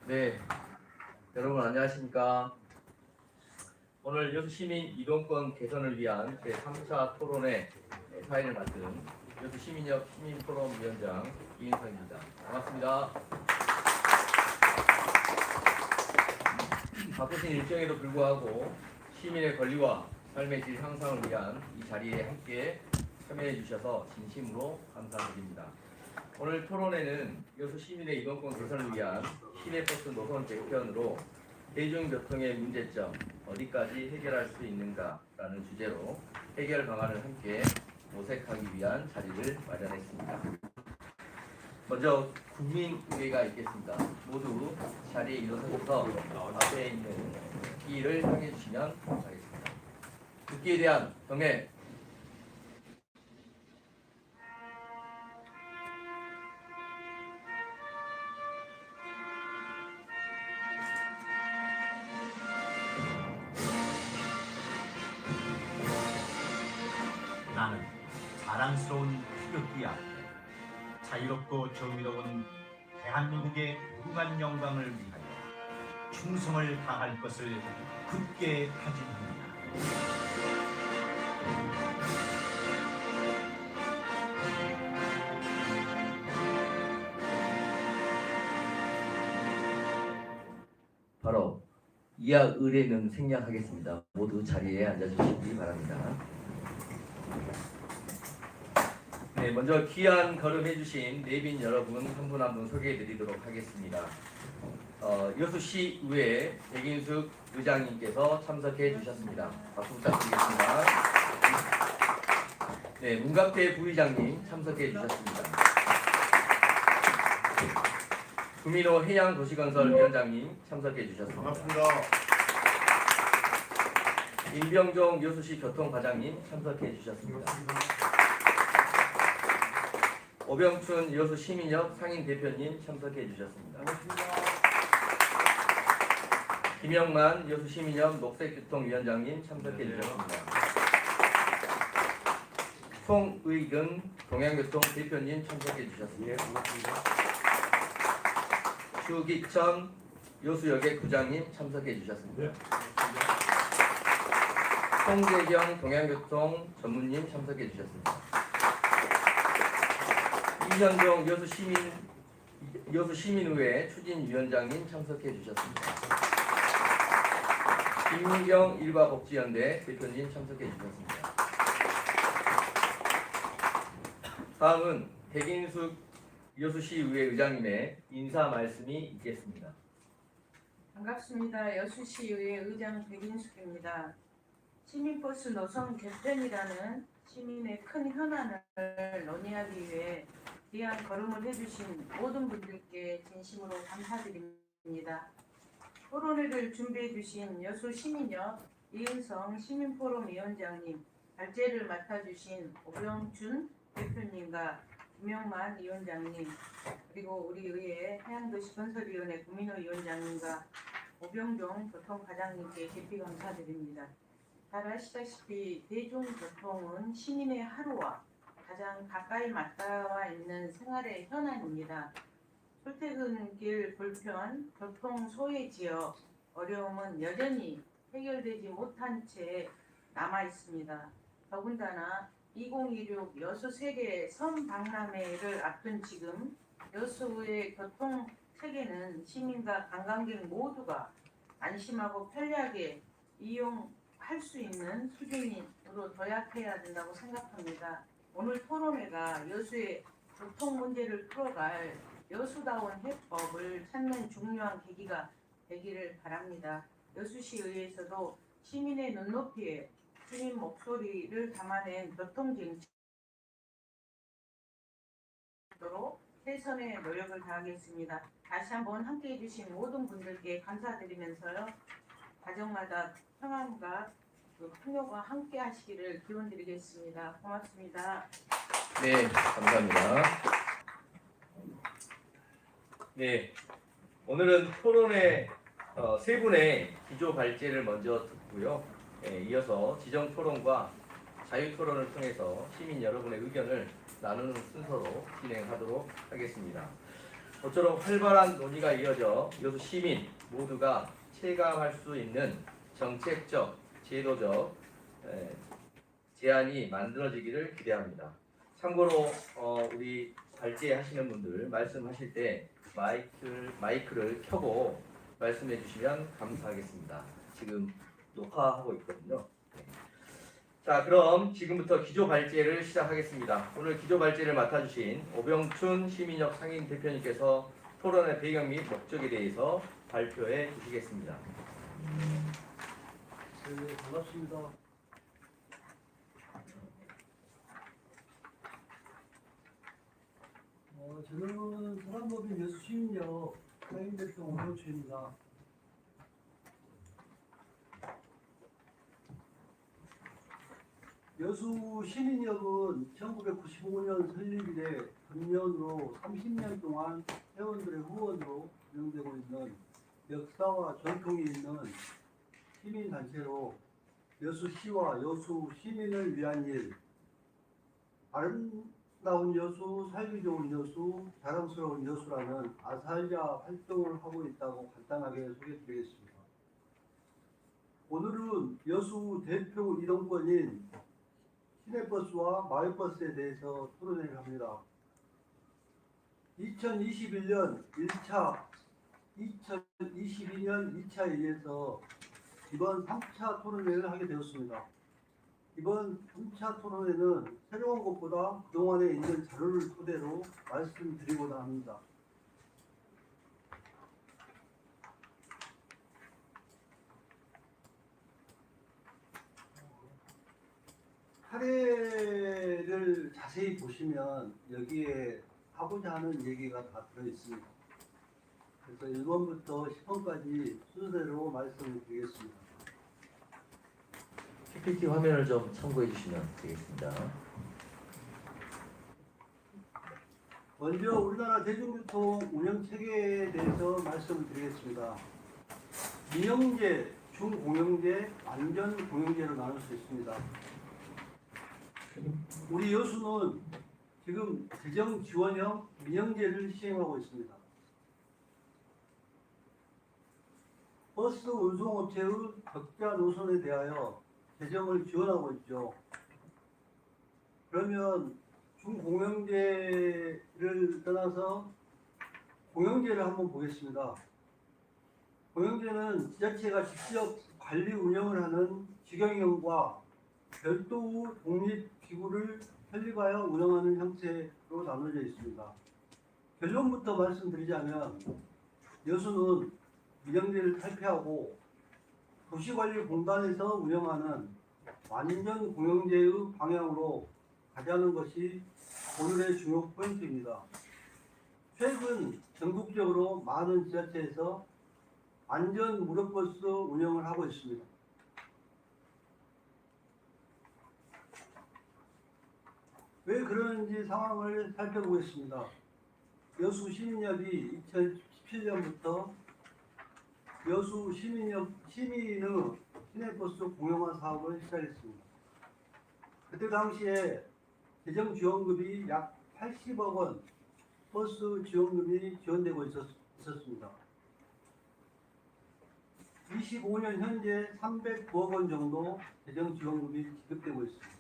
네, 여러분 안녕하십니까? 오늘 여수시민 이동권 개선을 위한 제3차 토론회 사회를 맡은 여수시민협 시민포럼위원장 이인성입니다. 반갑습니다. 바쁘신 일정에도 불구하고 시민의 권리와 삶의 질 향상을 위한 이 자리에 함께 참여해 주셔서 진심으로 감사드립니다. 오늘 토론회는 여수 시민의 이동권 개선을 위한 시내버스 노선 개편으로 대중교통의 문제점 어디까지 해결할 수 있는가라는 주제로 해결 방안을 함께 모색하기 위한 자리를 마련했습니다. 먼저 국민의회가 있겠습니다. 모두 자리에 일어서셔서 앞에 있는 국기를 향해 주시면 감사하겠습니다. 국기에 대한 경례. 나는 자랑스러운 태극기 앞에 자유롭고 정의로운 대한민국의 무궁한 영광을 위하여 충성을 다할 것을 굳게 다짐합니다. 바로 이하 의례는 생략하겠습니다. 모두 자리에 앉아주시기 바랍니다. 네, 먼저 귀한 걸음해주신 내빈 여러분 한 분 한 분 소개해드리도록 하겠습니다. 여수시의회 백인숙 의장님께서 참석해 주셨습니다. 박수 부탁드리겠습니다. 네, 문갑태 부의장님 참석해 주셨습니다. 구민호 해양도시건설위원장님 참석해 주셨습니다. 반갑습니다. 임병종 여수시 교통과장님 참석해 주셨습니다. 오병춘 여수시민협 상임대표님 참석해 주셨습니다. 김영만 여수시민협 녹색교통위원장님 참석해 주셨습니다. 송의근 동양교통 대표님 참석해 주셨습니다. 추기천 여수여객 부장님 참석해 주셨습니다. 송재경 동양교통 전무님 참석해 주셨습니다. 이현종 여수시민의회 추진위원장님 참석해 주셨습니다. 김민경 일과복지연대 대표님 참석해 주셨습니다. 다음은 백인숙 여수시의회 의장님의 인사 말씀이 있겠습니다. 반갑습니다. 여수시의회 의장 백인숙입니다. 시민버스 노선 개편이라는 시민의 큰 현안을 논의하기 위해 귀한 걸음을 해주신 모든 분들께 진심으로 감사드립니다. 토론회를 준비해 주신 여수시민협 이은성 시민포럼위원장님, 발제를 맡아주신 오병준 대표님과 김영만 위원장님, 그리고 우리 의회 해양도시건설위원회 구민호 위원장님과 오병종 교통과장님께 깊이 감사드립니다. 잘 아시다시피 대중교통은 시민의 하루와 가장 가까이 맞닿아 있는 생활의 현안입니다. 출퇴근길 불편, 교통 소외 지역 어려움은 여전히 해결되지 못한 채 남아 있습니다. 더군다나 2026 여수 세계 선박람회를 앞둔 지금 여수의 교통 체계는 시민과 관광객 모두가 안심하고 편리하게 이용할 수 있는 수준으로 도약해야 된다고 생각합니다. 오늘 토론회가 여수의 교통 문제를 풀어갈 여수다운 해법을 찾는 중요한 계기가 되기를 바랍니다. 여수시의회에서도 시민의 눈높이에 시민 목소리를 담아낸 교통정책으로 최선의 노력을 다하겠습니다. 다시 한번 함께해 주신 모든 분들께 감사드리면서요. 가정마다 평안과 풍요가 함께 하시기를 기원드리겠습니다. 고맙습니다. 네, 감사합니다. 네, 오늘은 토론회 세 분의 기조 발제를 먼저 듣고요. 이어서 지정 토론과 자유 토론을 통해서 시민 여러분의 의견을 나누는 순서로 진행하도록 하겠습니다. 모처럼 활발한 논의가 이어져 여수 시민 모두가 체감할 수 있는 정책적, 제도적 제안이 만들어지기를 기대합니다. 참고로 우리 발제하시는 분들 말씀하실 때 마이크를 켜고 말씀해 주시면 감사하겠습니다. 지금 녹화하고 있거든요. 네. 자, 그럼 지금부터 기조 발제를 시작하겠습니다. 오늘 기조 발제를 맡아주신 오병춘 시민협 상임 대표님께서 토론의 배경 및 목적에 대해서 발표해 주시겠습니다. 네, 반갑습니다. 저는 사람법인 여수 시민협 상임 대표 오병춘입니다. 여수 시민협은 1995년 설립 이래 금년으로 30년 동안 회원들의 후원으로 운영되고 있는 역사와 전통이 있는 시민단체로 여수시와 여수 시민을 위한 일, 아름다운 여수, 살기 좋은 여수, 자랑스러운 여수라는 아살자 활동을 하고 있다고 간단하게 소개드리겠습니다. 오늘은 여수 대표 이동권인 시내버스와 마을버스에 대해서 토론을 합니다. 2021년 1차, 2022년 2차에 의해서 이번 3차 토론회를 하게 되었습니다. 이번 3차 토론회는 새로운 것보다 그동안에 있는 자료를 토대로 말씀드리고자 합니다. 사례를 자세히 보시면 여기에 하고자 하는 얘기가 다 들어있습니다. 그래서 1번부터 10번까지 순서대로 말씀을 드리겠습니다. PPT 화면을 좀 참고해 주시면 되겠습니다. 먼저 우리나라 대중교통 운영 체계에 대해서 말씀을 드리겠습니다. 민영제, 중공영제, 완전공영제로 나눌 수 있습니다. 우리 여수는 지금 재정 지원형 민영제를 시행하고 있습니다. 버스 운송업체의 적자 노선에 대하여 재정을 지원하고 있죠. 그러면 중공영제를 떠나서 공영제를 한번 보겠습니다. 공영제는 지자체가 직접 관리 운영을 하는 직영형과 별도 독립기구를 설립하여 운영하는 형태로 나눠져 있습니다. 결론부터 말씀드리자면 여수는 민영제를 탈피하고 도시관리공단에서 운영하는 완전 공영제의 방향으로 가자는 것이 오늘의 주요 포인트입니다. 최근 전국적으로 많은 지자체에서 완전 무료버스 운영을 하고 있습니다. 왜 그러는지 상황을 살펴보겠습니다. 여수 시민협이 2017년부터 여수 시민의 시내버스 공영화 사업을 시작했습니다. 그때 당시에 재정 지원금이 약 80억 원 버스 지원금이 지원되고 있었습니다. 25년 현재 309억 원 정도 재정 지원금이 지급되고 있습니다.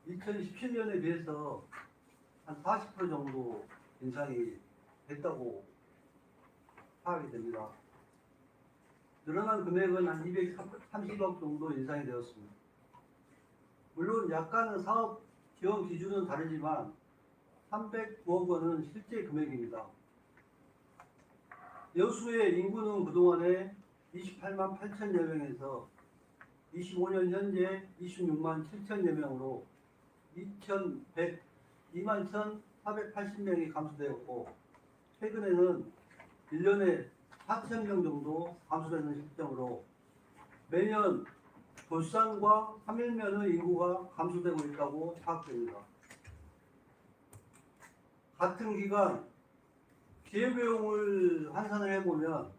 2017년에 비해서 한 40% 정도 인상이 됐다고 파악이 됩니다. 늘어난 금액은 한 230억 정도 인상이 되었습니다. 물론 약간은 사업 지원 기준은 다르지만 309억 원은 실제 금액입니다. 여수의 인구는 그동안에 28만 8천여 명에서 25년 현재 26만 7천여 명으로 2만 1,480명이 감소되었고 최근에는 1년에 4,000명 정도 감소되는 실정으로 매년 돌산과 삼일면의 인구가 감소되고 있다고 파악됩니다. 같은 기간 기회비용을 환산을 해보면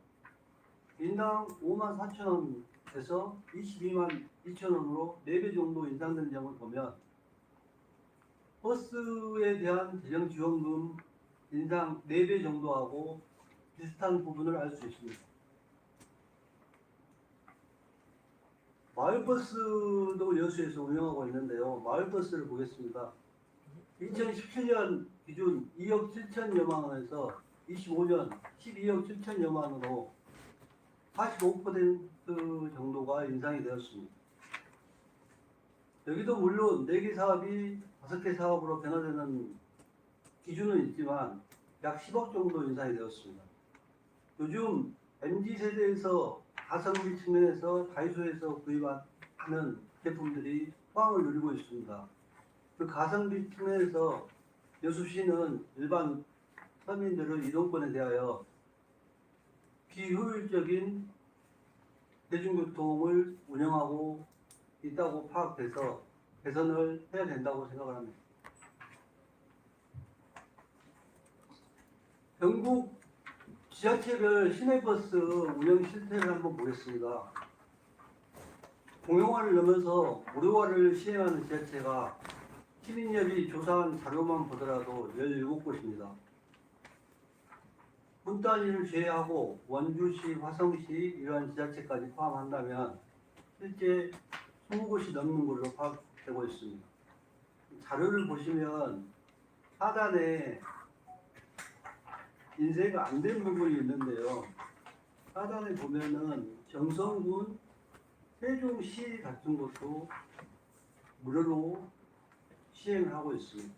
인당 5만 4천 원에서 22만 2천 원으로 4배 정도 인상된 점을 보면 버스에 대한 재정 지원금 인상 4배 정도 하고 비슷한 부분을 알 수 있습니다. 마을버스도 여수에서 운영하고 있는데요. 마을버스를 보겠습니다. 2017년 기준 2억 7천여만 원에서 25년 12억 7천여만 원으로 45% 정도가 인상이 되었습니다. 여기도 물론 4개 사업이 5개 사업으로 변화되는 기준은 있지만 약 10억 정도 인상이 되었습니다. 요즘 MZ세대에서 가성비 측면에서 다이소에서 구입하는 제품들이 호황을 누리고 있습니다. 그 가성비 측면에서 여수시는 일반 서민들의 이동권에 대하여 비효율적인 대중교통을 운영하고 있다고 파악해서 개선을 해야 된다고 생각을 합니다. 전국 지자체별 시내버스 운영 실태를 한번 보겠습니다. 공용화를 넘어서 무료화를 시행하는 지자체가 시민협이 조사한 자료만 보더라도 17곳입니다. 군 단위를 제외하고 원주시, 화성시 이러한 지자체까지 포함한다면 실제 20곳이 넘는 걸로 파악되고 있습니다. 자료를 보시면 하단에 인쇄가 안 된 부분이 있는데요. 하단에 보면은 정성군, 세종시 같은 것도 무료로 시행을 하고 있습니다.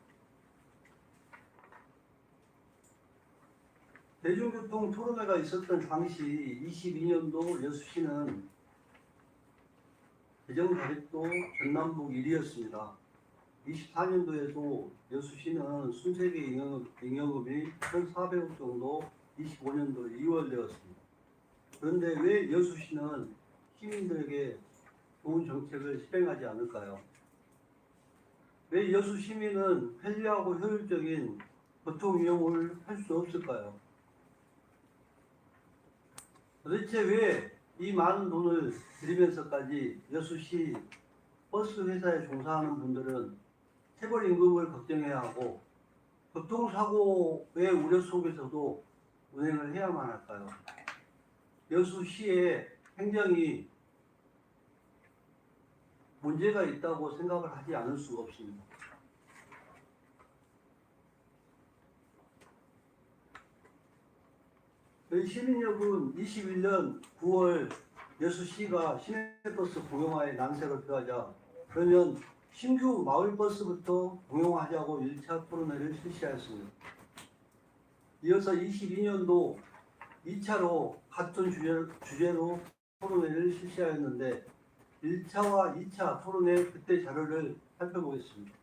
대중교통 토론회가 있었던 당시 22년도 여수시는 재정 자립도 전남북 1위였습니다. 24년도에도 여수시는 순세계 잉여금이 1,400억 정도 25년도 2월 되었습니다. 그런데 왜 여수시는 시민들에게 좋은 정책을 실행하지 않을까요? 왜 여수 시민은 편리하고 효율적인 교통 이용을 할 수 없을까요? 도대체 왜 이 많은 돈을 들이면서까지 여수시 버스 회사에 종사하는 분들은 체벌 임금을 걱정해야 하고 교통사고의 우려 속에서도 운행을 해야만 할까요? 여수시의 행정이 문제가 있다고 생각을 하지 않을 수가 없습니다. 저희 시민협은 21년 9월 여수시가 시내버스 공용화에 난색을 표하자 그러면 신규 마을버스부터 공용화하자고 1차 토론회를 실시하였습니다. 이어서 22년도 2차로 같은 주제로 토론회를 실시하였는데 1차와 2차 토론회 그때 자료를 살펴보겠습니다.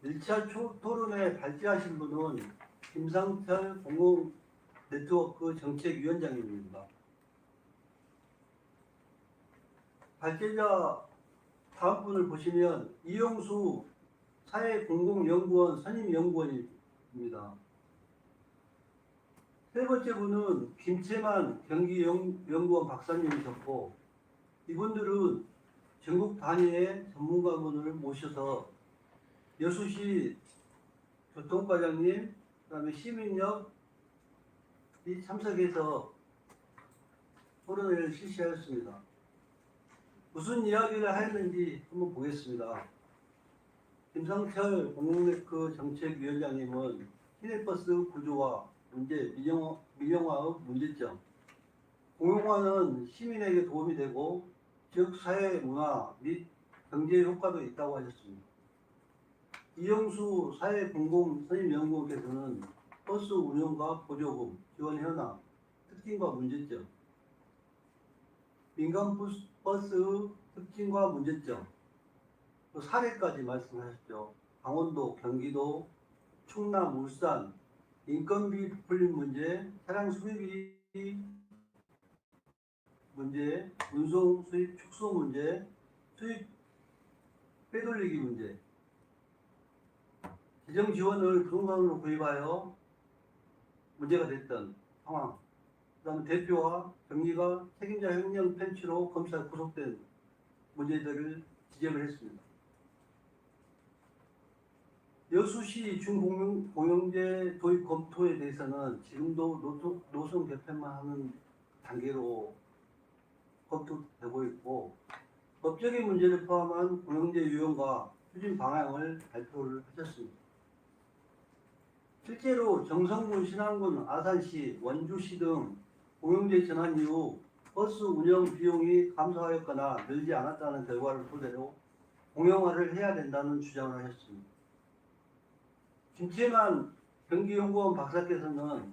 1차 토론회 발제하신 분은 김상철 공공네트워크 정책위원장입니다. 발제자 다음 분을 보시면 이용수 사회공공연구원 선임연구원입니다. 세 번째 분은 김채만 경기연구원 박사님이셨고 이분들은 전국 단위의 전문가분을 모셔서 여수시 교통과장님, 그 다음에 시민협이 참석해서 토론회를 실시하였습니다. 무슨 이야기를 하였는지 한번 보겠습니다. 김상철 공공네트워크 정책위원장님은 시내버스 구조화 문제, 민영화의 문제점, 공용화는 시민에게 도움이 되고 지역 사회 문화 및 경제 효과도 있다고 하셨습니다. 이영수 사회공공선임연구원께서는 버스 운영과 보조금, 지원 현황, 특징과 문제점, 민간 버스 특징과 문제점, 또 사례까지 말씀하셨죠. 강원도, 경기도, 충남, 울산, 인건비 부풀림 문제, 차량 수리비 문제, 운송 수입 축소 문제, 수입 빼돌리기 문제, 재정 지원을 부동산으로 구입하여 문제가 됐던 상황, 그 다음에 대표와 경리가 책임자 횡령 편취로 검찰 구속된 문제들을 지적을 했습니다. 여수시 중공영제 도입 검토에 대해서는 지금도 노선 개편만 하는 단계로 검토되고 있고, 법적인 문제를 포함한 공영제 유형과 추진 방향을 발표를 하셨습니다. 실제로 정성군, 신안군, 아산시, 원주시 등 공영제 전환 이후 버스 운영 비용이 감소하였거나 늘지 않았다는 결과를 토대로 공영화를 해야 된다는 주장을 하셨습니다. 김채만 경기연구원 박사께서는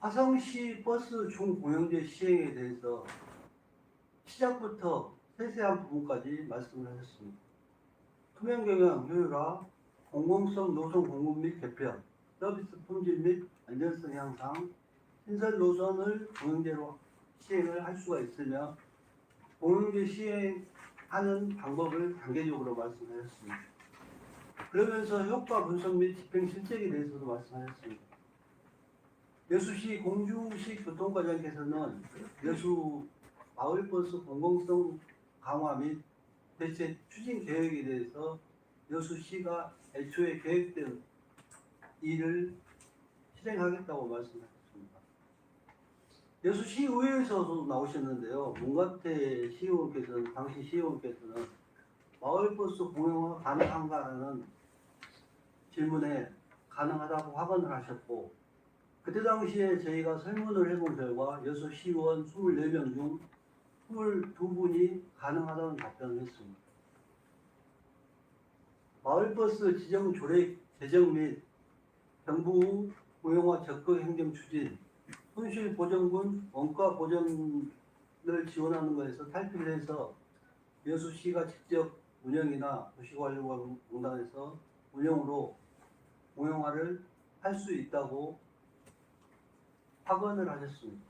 화성시 버스 중공영제 시행에 대해서 시작부터 세세한 부분까지 말씀을 하셨습니다. 투명 경영 효율화, 공공성 노선 공급 및 개편, 서비스 품질 및 안전성 향상, 신설 노선을 공영제로 시행을 할 수가 있으며 공영제 시행하는 방법을 단계적으로 말씀하셨습니다. 그러면서 효과 분석 및 집행 실적에 대해서도 말씀하셨습니다. 여수시 공주시 교통과장께서는 여수 마을버스 공공성 강화 및 대책 추진 계획에 대해서 여수시가 애초에 계획된 일을 실행하겠다고 말씀하셨습니다. 여수시의회에서도 나오셨는데요. 문갑태 시의원께서는, 당시 시의원께서는 마을버스 공영화 가능한가라는 질문에 가능하다고 확언을 하셨고, 그때 당시에 저희가 설문을 해본 결과 여수시의원 24명 중 22분이 가능하다는 답변을 했습니다. 마을버스 지정 조례 제정 및 정부 공영화 적극 행정 추진, 손실 보전군 원가 보전을 지원하는 것에서 탈피를 해서 여수시가 직접 운영이나 도시관리공단에서 운영으로 공영화를 할 수 있다고 확언을 하셨습니다.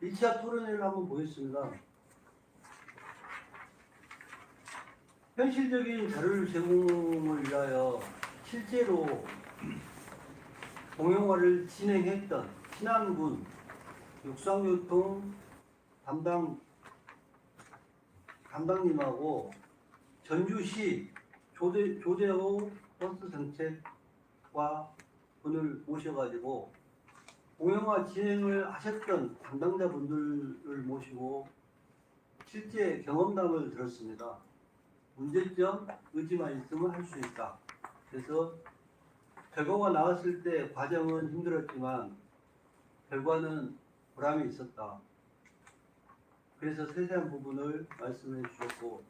이 2차 토론회를 한번 보겠습니다. 현실적인 자료를 제공을 위하여 실제로 공영화를 진행했던 신안군 육상교통 담당님하고 전주시 조대호 버스 정책과 분을 모셔가지고 공영화 진행을 하셨던 담당자분들을 모시고 실제 경험담을 들었습니다. 문제점, 의지만 있으면 할 수 있다. 그래서 결과가 나왔을 때 과정은 힘들었지만 결과는 보람이 있었다. 그래서 세세한 부분을 말씀해 주셨고,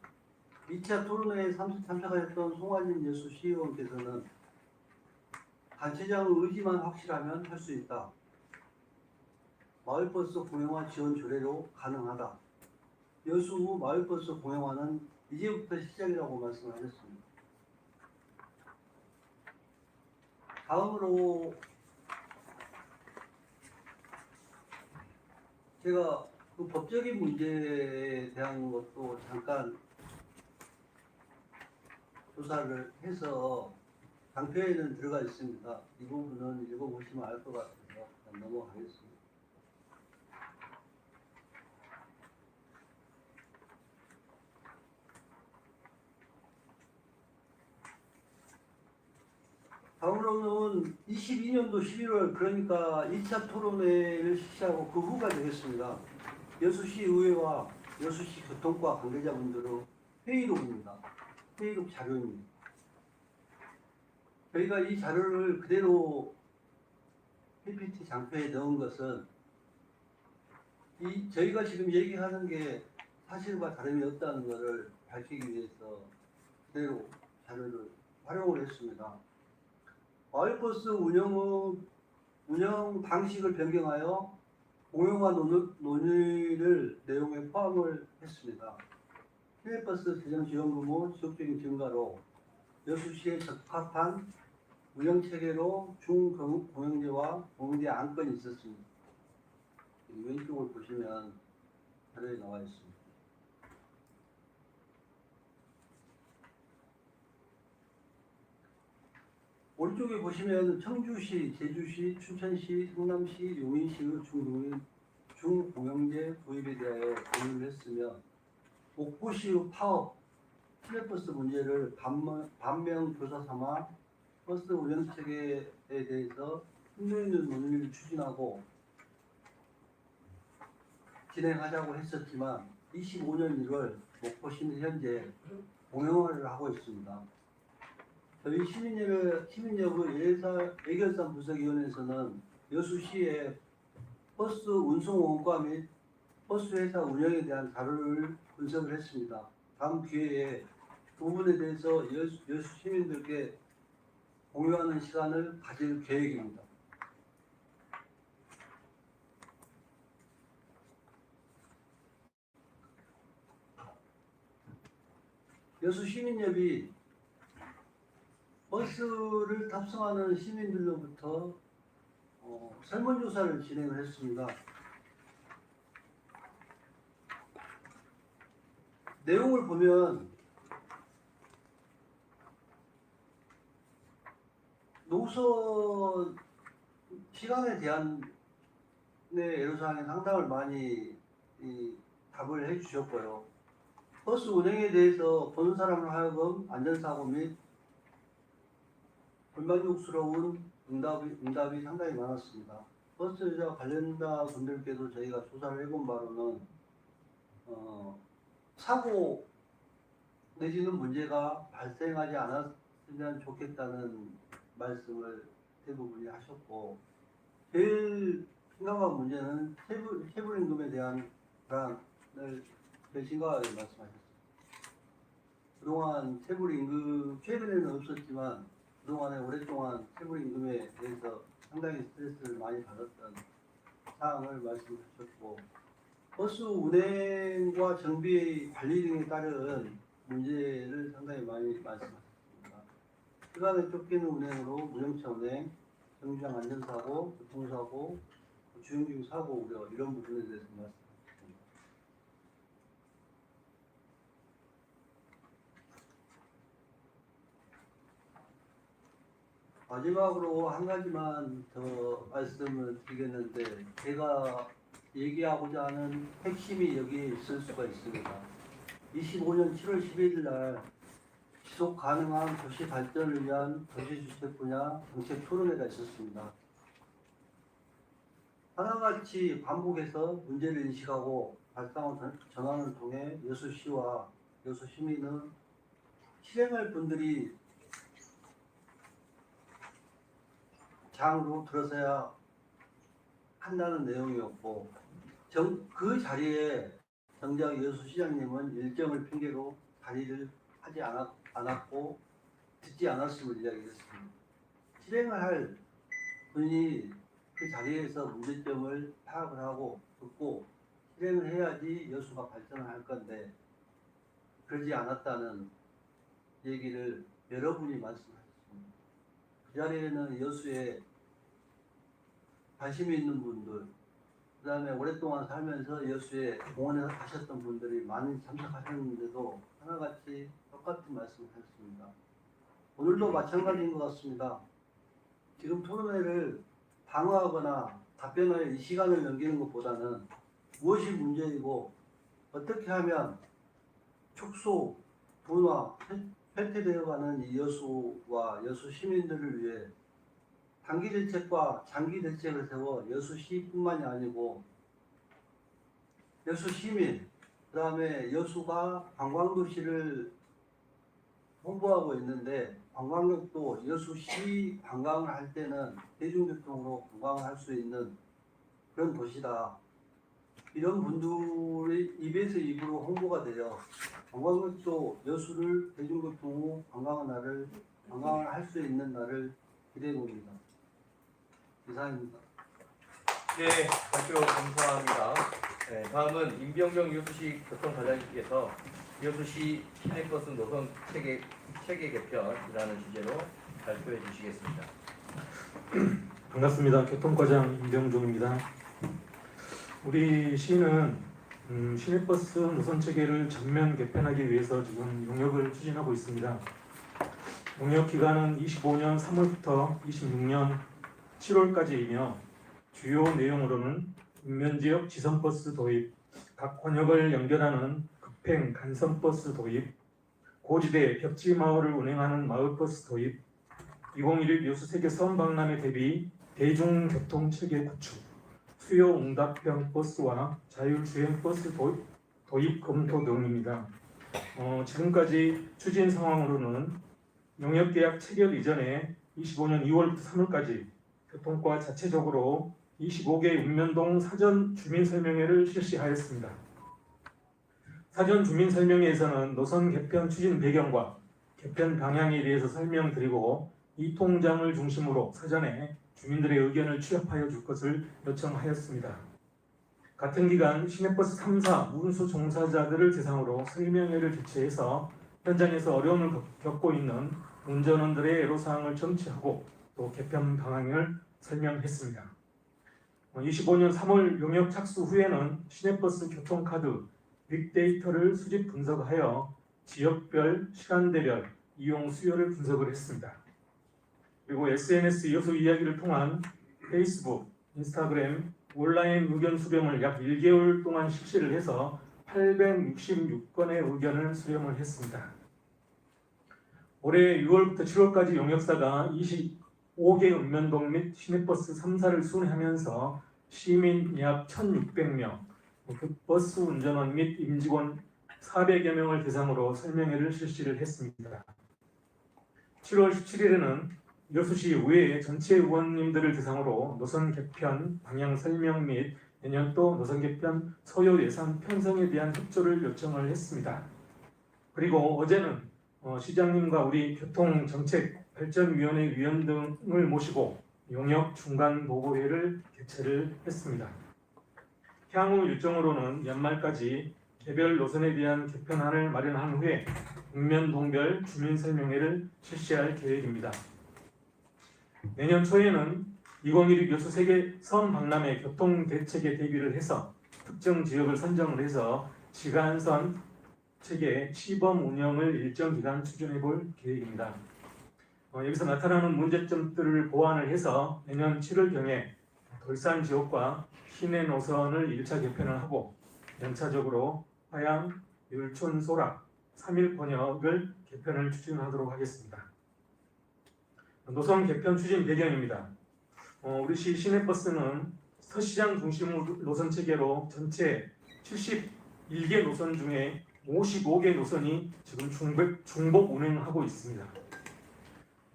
2차 토론회에 참석하셨던 송하진 여수시의원께서는 단체장 의지만 확실하면 할 수 있다. 마을버스 공영화 지원 조례로 가능하다. 여수 마을버스 공영화는 이제부터 시작이라고 말씀하셨습니다. 다음으로 제가 그 법적인 문제에 대한 것도 잠깐 조사를 해서 장표에는 들어가 있습니다. 이 부분은 읽어보시면 알 것 같아서 넘어가겠습니다. 다음으로는 22년도 11월, 그러니까 2차 토론회를 실시하고 그 후가 되겠습니다. 여수시 의회와 여수시 교통과 관계자분들의 회의록입니다. 회의록 자료입니다. 저희가 이 자료를 그대로 PPT 장표에 넣은 것은 저희가 지금 얘기하는 게 사실과 다름이 없다는 것을 밝히기 위해서 그대로 자료를 활용을 했습니다. 마을버스 운영 방식을 변경하여 공영화 논의를 내용에 포함을 했습니다. 시내버스 재정 지원 규모 지속적인 증가로 여수시에 적합한 운영 체계로 중공영제와 공영제 안건이 있었습니다. 왼쪽을 보시면 자료에 나와 있습니다. 오른쪽에 보시면 청주시, 제주시, 춘천시, 성남시, 용인시의 중공영제 도입에 대하여 공유를 했으며 옥포시의 파업, 시내버스 문제를 반면 교사 삼아 버스 운영체계에 대해서 심도 있는 논의를 추진하고 진행하자고 했었지만 25년 1월 목포시는 현재 공영화를 하고 있습니다. 저희 시민여부 예결산 분석위원회에서는 여수시의 버스 운송 원가 및 버스 회사 운영에 대한 자료를 분석을 했습니다. 다음 기회에 그 부분에 대해서 여수 시민들께 공유하는 시간을 가질 계획입니다. 여수 시민협이 버스를 탑승하는 시민들로부터 설문조사를 진행을 했습니다. 내용을 보면 노선 시간에 대한 애로사항에 상당을 많이 답을 해주셨고요. 버스 운행에 대해서 보는 사람을 하여금 안전사고 및 불만족스러운 응답이 상당히 많았습니다. 버스와 관련자 분들께도 저희가 조사를 해본 바로는 사고 내지는 문제가 발생하지 않았으면 좋겠다는 말씀을 대부분이 하셨고, 제일 심각한 문제는 체불임금에 대한 불안을 제일 심각하게 말씀하셨습니다. 그동안 체불임금, 최근에는 없었지만 그동안에 오랫동안 체불임금에 대해서 상당히 스트레스를 많이 받았던 사항을 말씀하셨고, 버스 운행과 정비 관리 등에 따른 문제를 상당히 많이 말씀하셨습니다. 시간에 쫓기는 운행으로 무정차 운행, 정류장 안전사고, 교통사고, 주행 중 사고 우려 이런 부분에 대해서 말씀하셨습니다. 마지막으로 한 가지만 더 말씀을 드리겠는데, 제가 얘기하고자 하는 핵심이 여기에 있을 수가 있습니다. 25년 7월 11일 날 지속 가능한 도시 발전을 위한 도시주택 분야 정책 토론회가 있었습니다. 하나같이 반복해서 문제를 인식하고 발상 전환을 통해 여수시와 여수시민은 실행할 분들이 장으로 들어서야 한다는 내용이었고, 그 자리에 정작 여수시장님은 일정을 핑계로 자리를 하지 않았고 듣지 않았음을 이야기했습니다. 실행을 할 분이 그 자리에서 문제점을 파악을 하고 듣고 실행을 해야지 여수가 발전을 할 건데 그러지 않았다는 얘기를 여러분이 말씀하셨습니다. 그 자리에는 여수에 관심이 있는 분들, 그 다음에 오랫동안 살면서 여수에 공원에서 가셨던 분들이 많이 참석하셨는데도 하나같이 똑같은 말씀을 하셨습니다. 오늘도 마찬가지인 것 같습니다. 지금 토론회를 방어하거나 답변할 이 시간을 넘기는 것보다는 무엇이 문제이고 어떻게 하면 축소, 분화, 쇠퇴되어가는 이 여수와 여수 시민들을 위해 단기 대책과 장기 대책을 세워 여수시뿐만이 아니고 여수 시민, 그 다음에 여수가 관광도시를 홍보하고 있는데 관광객도 여수시 관광을 할 때는 대중교통으로 관광을 할 수 있는 그런 도시다. 이런 분들의 입에서 입으로 홍보가 되어 관광객도 여수를 대중교통으로 관광을 할 수 있는 날을 기대해 봅니다. 이상입니다. 네, 발표 감사합니다. 네, 다음은 임병정 여수시 교통과장님께서 여수시 시내버스 노선 체계 개편이라는 주제로 발표해 주시겠습니다. 반갑습니다. 교통과장 임병종입니다. 우리 시는 시내버스 노선 체계를 전면 개편하기 위해서 지금 용역을 추진하고 있습니다. 용역 기간은 25년 3월부터 26년 7월까지이며 주요 내용으로는 읍면지역 지선버스 도입, 각 권역을 연결하는 급행 간선버스 도입, 고지대 벽지마을을 운행하는 마을버스 도입, 2016 여수 세계 섬박람회 대비 대중교통체계 구축, 수요 응답형 버스와 자율주행 버스 도입 검토 등입니다. 지금까지 추진 상황으로는 용역계약 체결 이전에 25년 2월부터 3월까지 교통과 자체적으로 25개 읍면동 사전 주민설명회를 실시하였습니다. 사전 주민설명회에서는 노선 개편 추진 배경과 개편 방향에 대해서 설명드리고 이 통장을 중심으로 사전에 주민들의 의견을 취합하여 줄 것을 요청하였습니다. 같은 기간 시내버스 3사 운수 종사자들을 대상으로 설명회를 개최해서 현장에서 어려움을 겪고 있는 운전원들의 애로사항을 점치하고 또 개편 방향을 설명했습니다. 25년 3월 용역 착수 후에는 시내버스 교통카드 빅데이터를 수집 분석하여 지역별, 시간대별 이용 수요를 분석을 했습니다. 그리고 SNS 여수 이야기를 통한 페이스북, 인스타그램, 온라인 의견 수렴을 약 1개월 동안 실시를 해서 866건의 의견을 수렴을 했습니다. 올해 6월부터 7월까지 용역사가 25개 읍면동 및 시내버스 3사를 순회하면서 시민 약 1,600명, 버스 운전원 및 임직원 400여 명을 대상으로 설명회를 실시를 했습니다. 7월 17일에는 여수시 의회 전체 의원님들을 대상으로 노선 개편 방향 설명 및 내년도 노선 개편 소요 예산 편성에 대한 협조를 요청을 했습니다. 그리고 어제는 시장님과 우리 교통정책발전위원회 위원 등을 모시고 용역 중간 보고회를 개최를 했습니다. 향후 일정으로는 연말까지 개별 노선에 대한 개편안을 마련한 후에 읍면동별 주민설명회를 실시할 계획입니다. 내년 초에는 2016 여수 세계 섬박람회 교통대책에 대비를 해서 특정 지역을 선정을 해서 시간선 체계 시범 운영을 일정 기간 추진해 볼 계획입니다. 여기서 나타나는 문제점들을 보완을 해서 내년 7월경에 돌산 지역과 시내 노선을 1차 개편을 하고 연차적으로 화양, 율촌, 소락, 3일 번역을 개편을 추진하도록 하겠습니다. 노선 개편 추진 배경입니다. 우리 시 시내버스는 서시장 중심 노선 체계로 전체 71개 노선 중에 55개 노선이 지금 중복 운행하고 있습니다.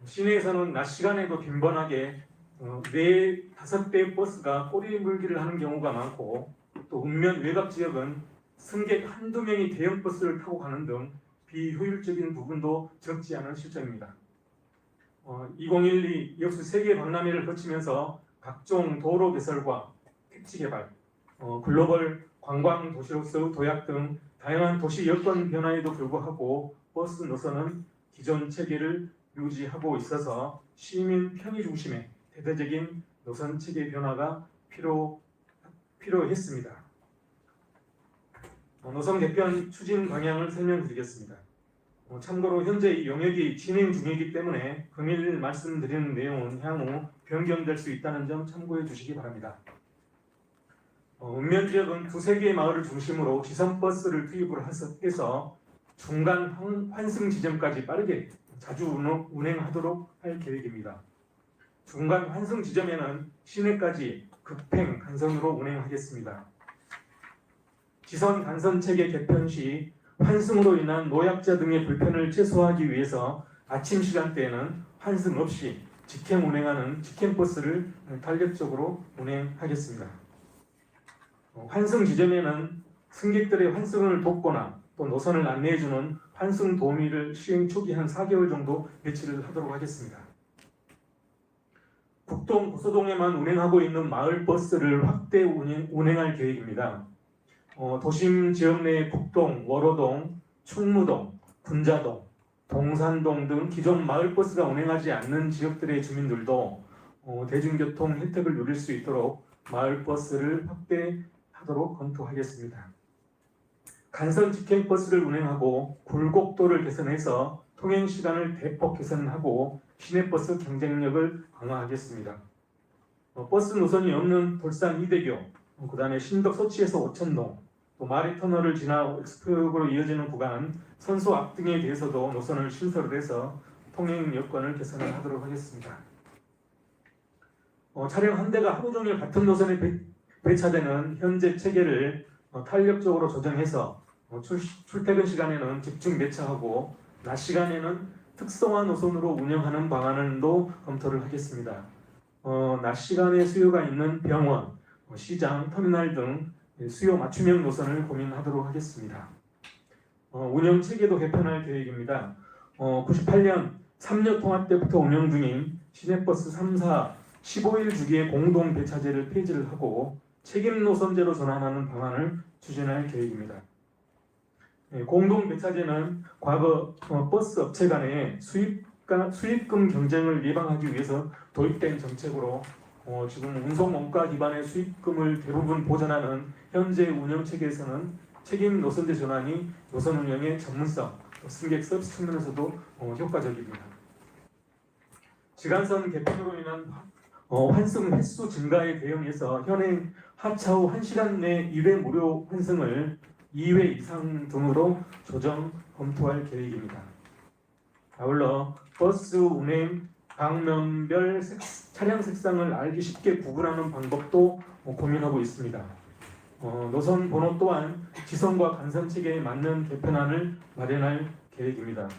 시내에서는 낮 시간에도 빈번하게 4-5대 버스가 꼬리물기를 하는 경우가 많고 또 읍면 외곽 지역은 승객 한두 명이 대형 버스를 타고 가는 등 비효율적인 부분도 적지 않은 실정입니다. 2012 여수 세계 박람회를 거치면서 각종 도로 개설과 택지 개발, 글로벌 관광 도시로서 도약 등 다양한 도시 여건 변화에도 불구하고 버스 노선은 기존 체계를 유지하고 있어서 시민 편의 중심의 대대적인 노선 체계 변화가 필요했습니다. 노선 개편 추진 방향을 설명드리겠습니다. 참고로 현재 이 용역이 진행 중이기 때문에 금일 말씀드리는 내용은 향후 변경될 수 있다는 점 참고해 주시기 바랍니다. 읍면 지역은 2-3개의 마을을 중심으로 지선버스를 투입을 해서 중간 환승 지점까지 빠르게 자주 운행하도록 할 계획입니다. 중간 환승 지점에는 시내까지 급행 간선으로 운행하겠습니다. 지선 간선 체계 개편 시 환승으로 인한 노약자 등의 불편을 최소화하기 위해서 아침 시간대에는 환승 없이 직행 운행하는 직행버스를 탄력적으로 운행하겠습니다. 환승 지점에는 승객들의 환승을 돕거나 또 노선을 안내해주는 환승 도우미를 시행 초기 한 4개월 정도 배치를 하도록 하겠습니다. 국동, 고소동에만 운행하고 있는 마을버스를 확대 운행할 계획입니다. 도심 지역 내 국동, 월호동, 충무동, 군자동, 동산동 등 기존 마을버스가 운행하지 않는 지역들의 주민들도 대중교통 혜택을 누릴 수 있도록 마을버스를 확대하도록 검토하겠습니다. 간선 직행버스를 운행하고 굴곡도를 개선해서 통행 시간을 대폭 개선하고 시내버스 경쟁력을 강화하겠습니다. 버스 노선이 없는 돌산 이대교, 그다음에 신덕 소치에서 오천동, 또 마리터널을 지나 엑스프로로 이어지는 구간 선수 앞 등에 대해서도 노선을 신설을 해서 통행 여건을 개선을 하도록 하겠습니다. 차량 한 대가 하루 종일 같은 노선에 배차되는 현재 체계를 탄력적으로 조정해서 출퇴근 시간에는 집중 배차하고 낮 시간에는 특성화 노선으로 운영하는 방안도 검토를 하겠습니다. 낮 시간에 수요가 있는 병원, 시장, 터미널 등 수요 맞춤형 노선을 고민하도록 하겠습니다. 운영 체계도 개편할 계획입니다. 98년 3년 통합 때부터 운영 중인 시내버스 3사 15일 주기의 공동 배차제를 폐지를 하고 책임 노선제로 전환하는 방안을 추진할 계획입니다. 공동 배차제는 과거 버스 업체 간의 수익금 경쟁을 예방하기 위해서 도입된 정책으로 지금 운송 원가 기반의 수익금을 대부분 보전하는 현재 운영 체계에서는 책임 노선제 전환이 노선 운영의 전문성, 승객 서비스 측면에서도 효과적입니다. 지간선 개편으로 인한 환승 횟수 증가에 대응해서 현행 하차 후 1시간 내 1회 무료 환승을 2회 이상 등으로 조정 검토할 계획입니다. 아울러 버스 운행 방면별 차량 색상을 알기 쉽게 구분하는 방법도 고민하고 있습니다. 노선 번호 또한 지선과 간선 체계에 맞는 개편안을 마련할 계획입니다.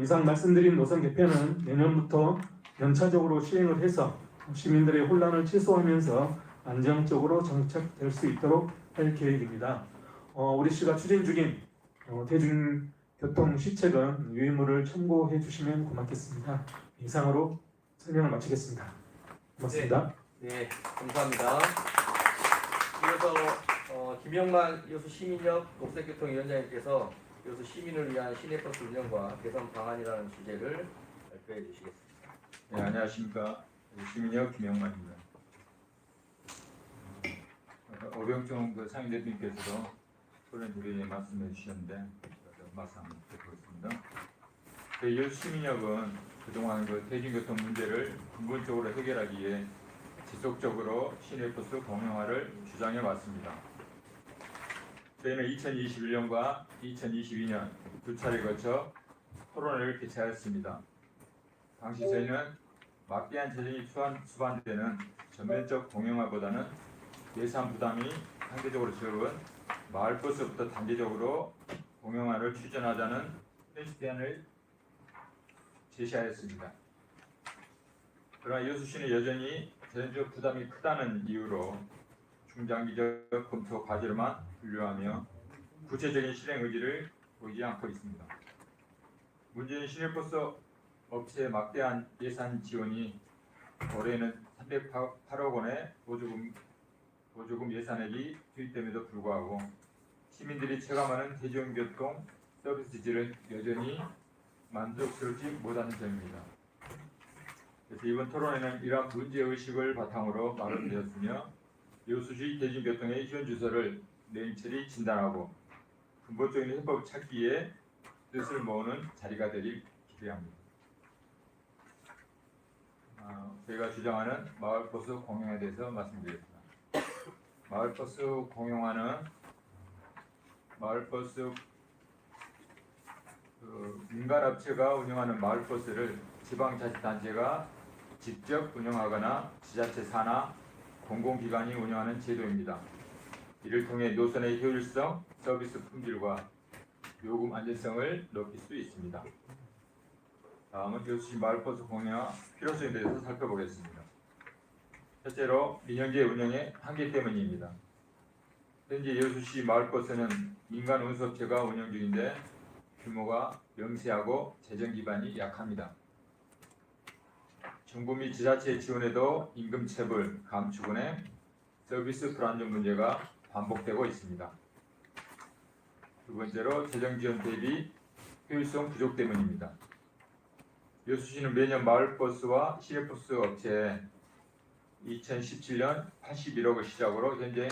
이상 말씀드린 노선 개편은 내년부터 연차적으로 시행을 해서 시민들의 혼란을 최소화하면서 안정적으로 정착될 수 있도록 할 계획입니다. 우리 시가 추진 중인 대중교통 시책은 유의물을 참고해 주시면 고맙겠습니다. 이상으로 설명을 마치겠습니다. 고맙습니다. 네, 감사합니다. 이어서 김영만 여수 시민협 녹색교통위원장님께서 여수 시민을 위한 시내버스 운영과 개선 방안이라는 주제를 발표해 주시겠습니다. 네, 안녕하십니까. 시민협 김영만입니다. 오병종 상임 대표님께서도 토론 주제에 말씀해 주셨는데 말씀 한번 드리겠습니다. 여수 시민협은 그동안 대중교통 문제를 근본적으로 해결하기 위해 지속적으로 시내버스 공영화를 주장해 왔습니다. 저희는 2021년과 2022년 두 차례 거쳐 토론회를 개최하였습니다. 당시 저희는 막대한 재정이 수반되는 전면적 공영화보다는 예산 부담이 상대적으로 적은 마을버스부터 단계적으로 공영화를 추진하자는 현실 대안을 제시하였습니다. 그러나 여수시는 여전히 재정적 부담이 크다는 이유로 중장기적 검토 과제로만 분류하며 구체적인 실행 의지를 보이지 않고 있습니다. 문제는 시내버스 업체의 막대한 예산 지원이 올해는 308억 원의 보조금 예산액이 투입됨에도 불구하고 시민들이 체감하는 대중교통 서비스 질은 여전히 만족스럽지 못하는 점입니다. 그래서 이번 토론회는 이러한 문제의식을 바탕으로 마련되었으며 여수시 대중교통의 현주소를 냉철히 진단하고 근본적인 해법 찾기에 뜻을 모으는 자리가 되길 기대합니다. 저희가 주장하는 마을버스 공영화에 대해서 말씀드리겠습니다. 마을버스 공영화는 마을버스 민간업체가 운영하는 마을버스를 지방자치단체가 직접 운영하거나 지자체 산하 공공기관이 운영하는 제도입니다. 이를 통해 노선의 효율성, 서비스 품질과 요금 안전성을 높일 수 있습니다. 다음은 여수시 마을버스 공영화 필요성에 대해서 살펴보겠습니다. 첫째로 민영제 운영의 한계 때문입니다. 현재 여수시 마을버스는 민간 운수업체가 운영 중인데 규모가 영세하고 재정 기반이 약합니다. 정부 및 지자체의 지원에도 임금체불, 감축은행, 서비스 불안정 문제가 반복되고 있습니다. 두 번째로 재정 지원 대비 효율성 부족 때문입니다. 여수시는 매년 마을버스와 시내버스 업체에 2017년 81억을 시작으로 현재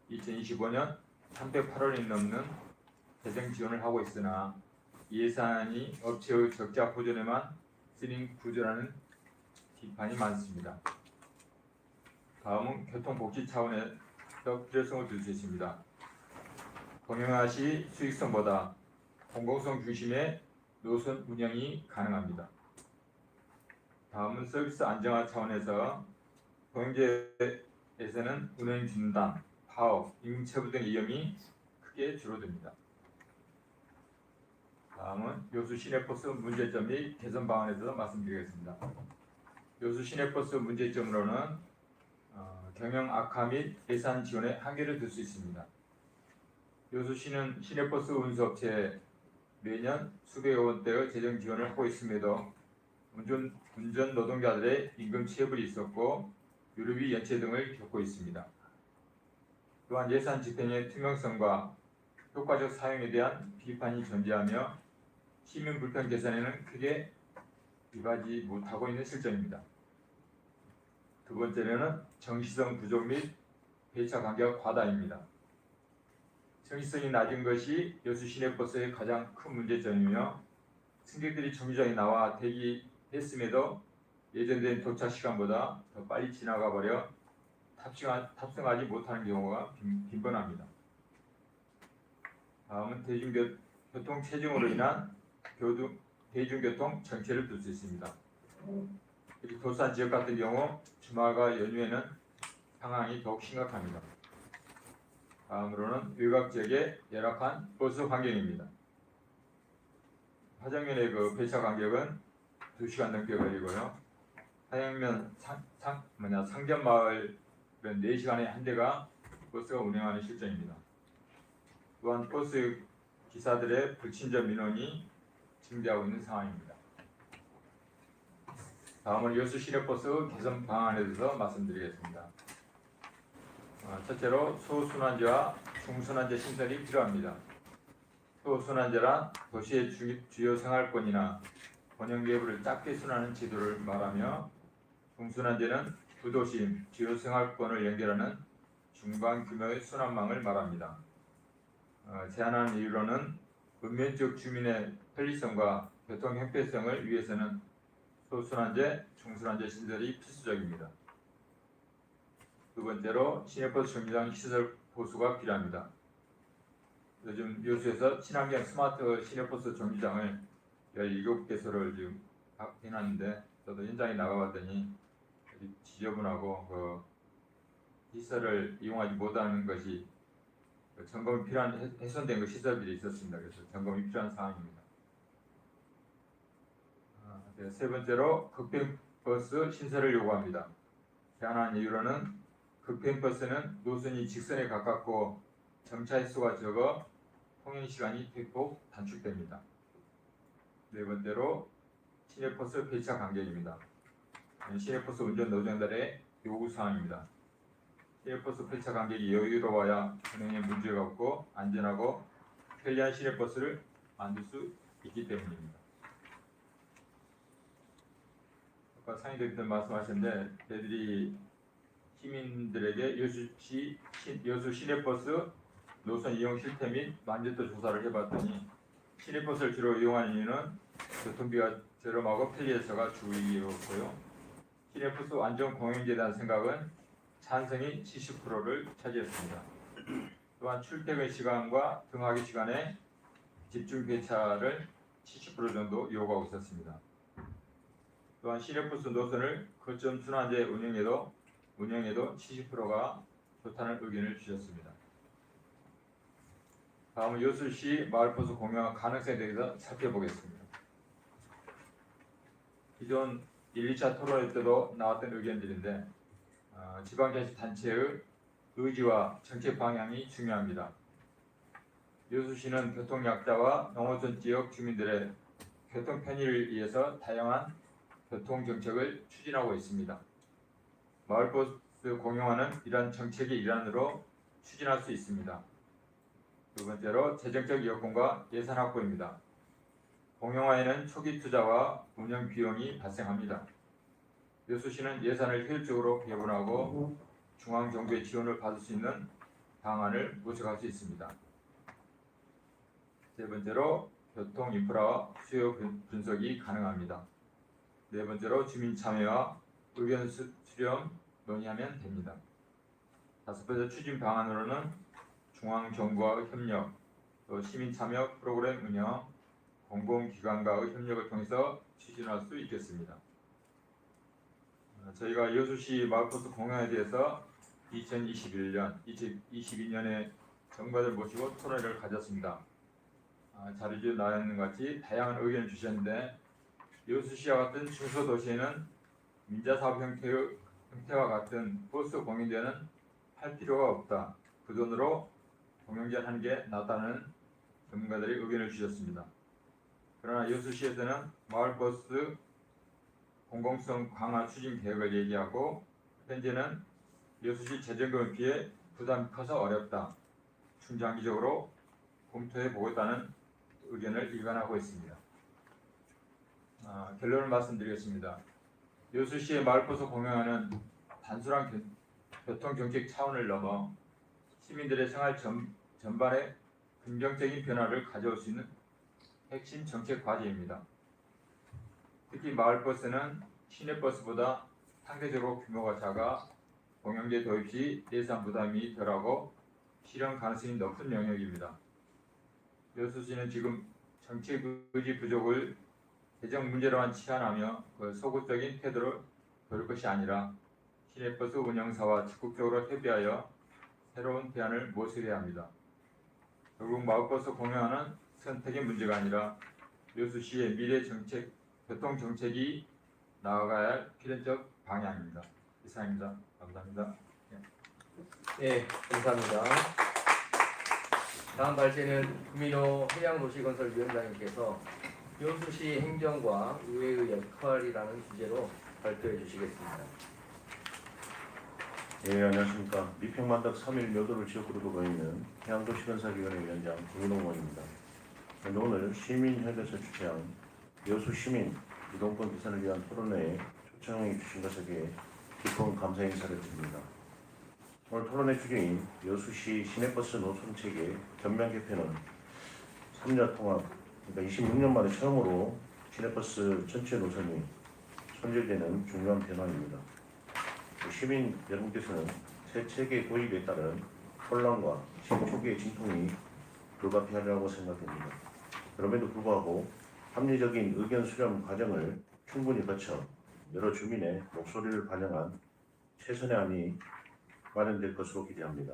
2025년 308억이 넘는 재정 지원을 하고 있으나 예산이 업체의 적자 보존에만 쓰인 구조라는 비판이 많습니다. 다음은 교통복지 차원에서 필요성을 들 수 있습니다. 공영화 시 수익성보다 공공성 중심의 노선 운영이 가능합니다. 다음은 서비스 안정화 차원에서 공영제에서는 운행 중단, 파업, 임차부 등 위험이 크게 줄어듭니다. 다음은 요수 시내버스 문제점 및 개선 방안에 대해서 말씀드리겠습니다. 요수 시내버스 문제점으로는 경영 악화 및 예산 지원에 한계를 둘 수 있습니다. 요수시는 시내버스 운수업체에 매년 수백억 원대의 재정 지원을 하고 있음에도 운전 노동자들의 임금 체불이 있었고 유류비 연체 등을 겪고 있습니다. 또한 예산 집행의 투명성과 효과적 사용에 대한 비판이 존재하며 시민 불편 개선에는 크게 이바지 못하고 있는 실정입니다. 두 번째는 정시성 부족 및 배차 간격 과다입니다. 정시성이 낮은 것이 여수 시내버스의 가장 큰 문제점이며 승객들이 정류장에 나와 대기했음에도 예정된 도착 시간보다 더 빨리 지나가 버려 탑승하지 못하는 경우가 빈번합니다. 다음은 대중교통 체증으로 인한 대중교통 정체를 둘 수 있습니다. 특히 도산 지역 같은 경우 주말과 연휴에는 상황이 더욱 심각합니다. 다음으로는 외곽 지역의 열악한 버스 환경입니다. 화정면의 배차 간격은 2시간 넘게 걸리고요. 화정면 상견마을은 4시간에 한 대가 버스가 운행하는 실정입니다. 또한 버스 기사들의 불친절 민원이 증대하고 있는 상황입니다. 다음은 여수 시내버스 개선 방안에 대해서 말씀드리겠습니다. 첫째로 소순환제와 중순환제 신설이 필요합니다. 소순환제란 도시의 주요 생활권이나 번영계획을 짧게 순환하는 제도를 말하며, 중순환제는 구도심, 주요 생활권을 연결하는 중간 규모의 순환망을 말합니다. 제안한 이유로는 근면적 주민의 편리성과 교통 형평성을 위해서는 소순환제, 중순환제 신설이 필수적입니다. 두 번째로 시내버스 정류장 시설 보수가 필요합니다. 요즘 여수에서 친환경 스마트 시내버스 정류장을 17개소를 지금 해놨는데, 저도 현장에 나가봤더니 지저분하고 시설을 이용하지 못하는 것이 점검이 필요한 훼손된 시설들이 있었습니다. 그래서 점검이 필요한 상황입니다. 세 번째로 급행버스 신설을 요구합니다. 제안한 이유로는 급행버스는 노선이 직선에 가깝고 정차 횟수가 적어 통행시간이 대폭 단축됩니다. 네 번째로 시내버스 배차 간격입니다. 시내버스 운전 노동자들의 요구사항입니다. 시내버스 배차 간격이 여유로워야 운행에 문제가 없고 안전하고 편리한 시내버스를 만들 수 있기 때문입니다. 아까 상임대표들 말씀하셨는데, 저희들이 시민들에게 여수 시내버스 노선 이용 실태 및 만족도 조사를 해봤더니, 시내버스를 주로 이용하는 이유는 교통비가 저렴하고 편리해서가 주 이유였고요. 시내버스 안전공영제에 대한 생각은 찬성이 70%를 차지했습니다. 또한 출퇴근 시간과 등하기 시간에 집중 배차를 70% 정도 요구하고 있었습니다. 또한 시내버스 노선을 거점 순환제 운영에도 70%가 좋다는 의견을 주셨습니다. 다음은 여수시 마을버스 공영화 가능성에 대해서 살펴보겠습니다. 기존 1, 2차 토론회 때도 나왔던 의견들인데, 지방자치단체의 의지와 정책 방향이 중요합니다. 여수시는 교통약자와 농어촌 지역 주민들의 교통 편의를 위해서 다양한 교통정책을 추진하고 있습니다. 마을버스 공영화는 이러한 정책의 일환으로 추진할 수 있습니다. 두 번째로 재정적 여건과 예산 확보입니다. 공영화에는 초기 투자와 운영 비용이 발생합니다. 여수시는 예산을 효율적으로 배분하고 중앙정부의 지원을 받을 수 있는 방안을 모색할 수 있습니다. 세 번째로 교통 인프라와 수요 분석이 가능합니다. 네 번째로 주민 참여와 의견 수렴 논의하면 됩니다. 다섯 번째 추진 방안으로는 중앙 정부와의 협력, 또 시민 참여 프로그램 운영, 공공기관과의 협력을 통해서 추진할 수 있겠습니다. 저희가 여수시 마을버스 공약에 대해서 2021년, 2022년에 전문가들 모시고 토론회를 가졌습니다. 자료에 나와 있는 것 같이 다양한 의견을 주셨는데 여수시와 같은 중소도시에는 민자사업 형태와 같은 버스 공영제는 할 필요가 없다. 그 돈으로 공영제 하는 게 낫다는 전문가들이 의견을 주셨습니다. 그러나 여수시에서는 마을버스 공공성 강화 추진 계획을 얘기하고 현재는 여수시 재정금에 비해 부담이 커서 어렵다. 중장기적으로 검토해 보겠다는 의견을 일관하고 있습니다. 결론을 말씀드리겠습니다. 여수시의 마을버스 공영화는 단순한 교통정책 차원을 넘어 시민들의 생활 전반에 긍정적인 변화를 가져올 수 있는 핵심 정책 과제입니다. 특히 마을버스는 시내버스보다 상대적으로 규모가 작아 공영제 도입 시 예산 부담이 덜하고 실현 가능성이 높은 영역입니다. 여수시는 지금 정책 의지 부족을 재정 문제로만 치환하며 그 소극적인 태도를 보일 것이 아니라 시내버스 운영사와 적극적으로 협의하여 새로운 대안을 모색해야 합니다. 결국 마을버스 공영화는 선택의 문제가 아니라 여수시의 미래 정책, 교통 정책이 나아가야 할 필연적 방향입니다. 이상입니다. 감사합니다. 네, 감사합니다. 다음 발제는 구민호 해양도시건설위원장님께서 여수시 행정과 의회의 역할이라는 주제로 발표해 주시겠습니다. 네, 안녕하십니까. 미평만덕 3일 묘도를 지역구로 두고 있는 해양도시건설위원회 위원장 구민호 의원입니다. 오늘 시민협의회에서 주최한 여수시민 이동권 개선을 위한 토론회에 초청해 주신 것에 깊은 감사 인사를 드립니다. 오늘 토론회 주제인 여수시 시내버스 노선체계 전면 개편은 3년 통합, 그러니까 26년 만에 처음으로 시내버스 전체 노선이 손질되는 중요한 변화입니다. 시민 여러분께서는 새 체계 도입에 따른 혼란과 초기의 진통이 불가피하리라고 생각됩니다. 그럼에도 불구하고 합리적인 의견 수렴 과정을 충분히 거쳐 여러 주민의 목소리를 반영한 최선의 안이 마련될 것으로 기대합니다.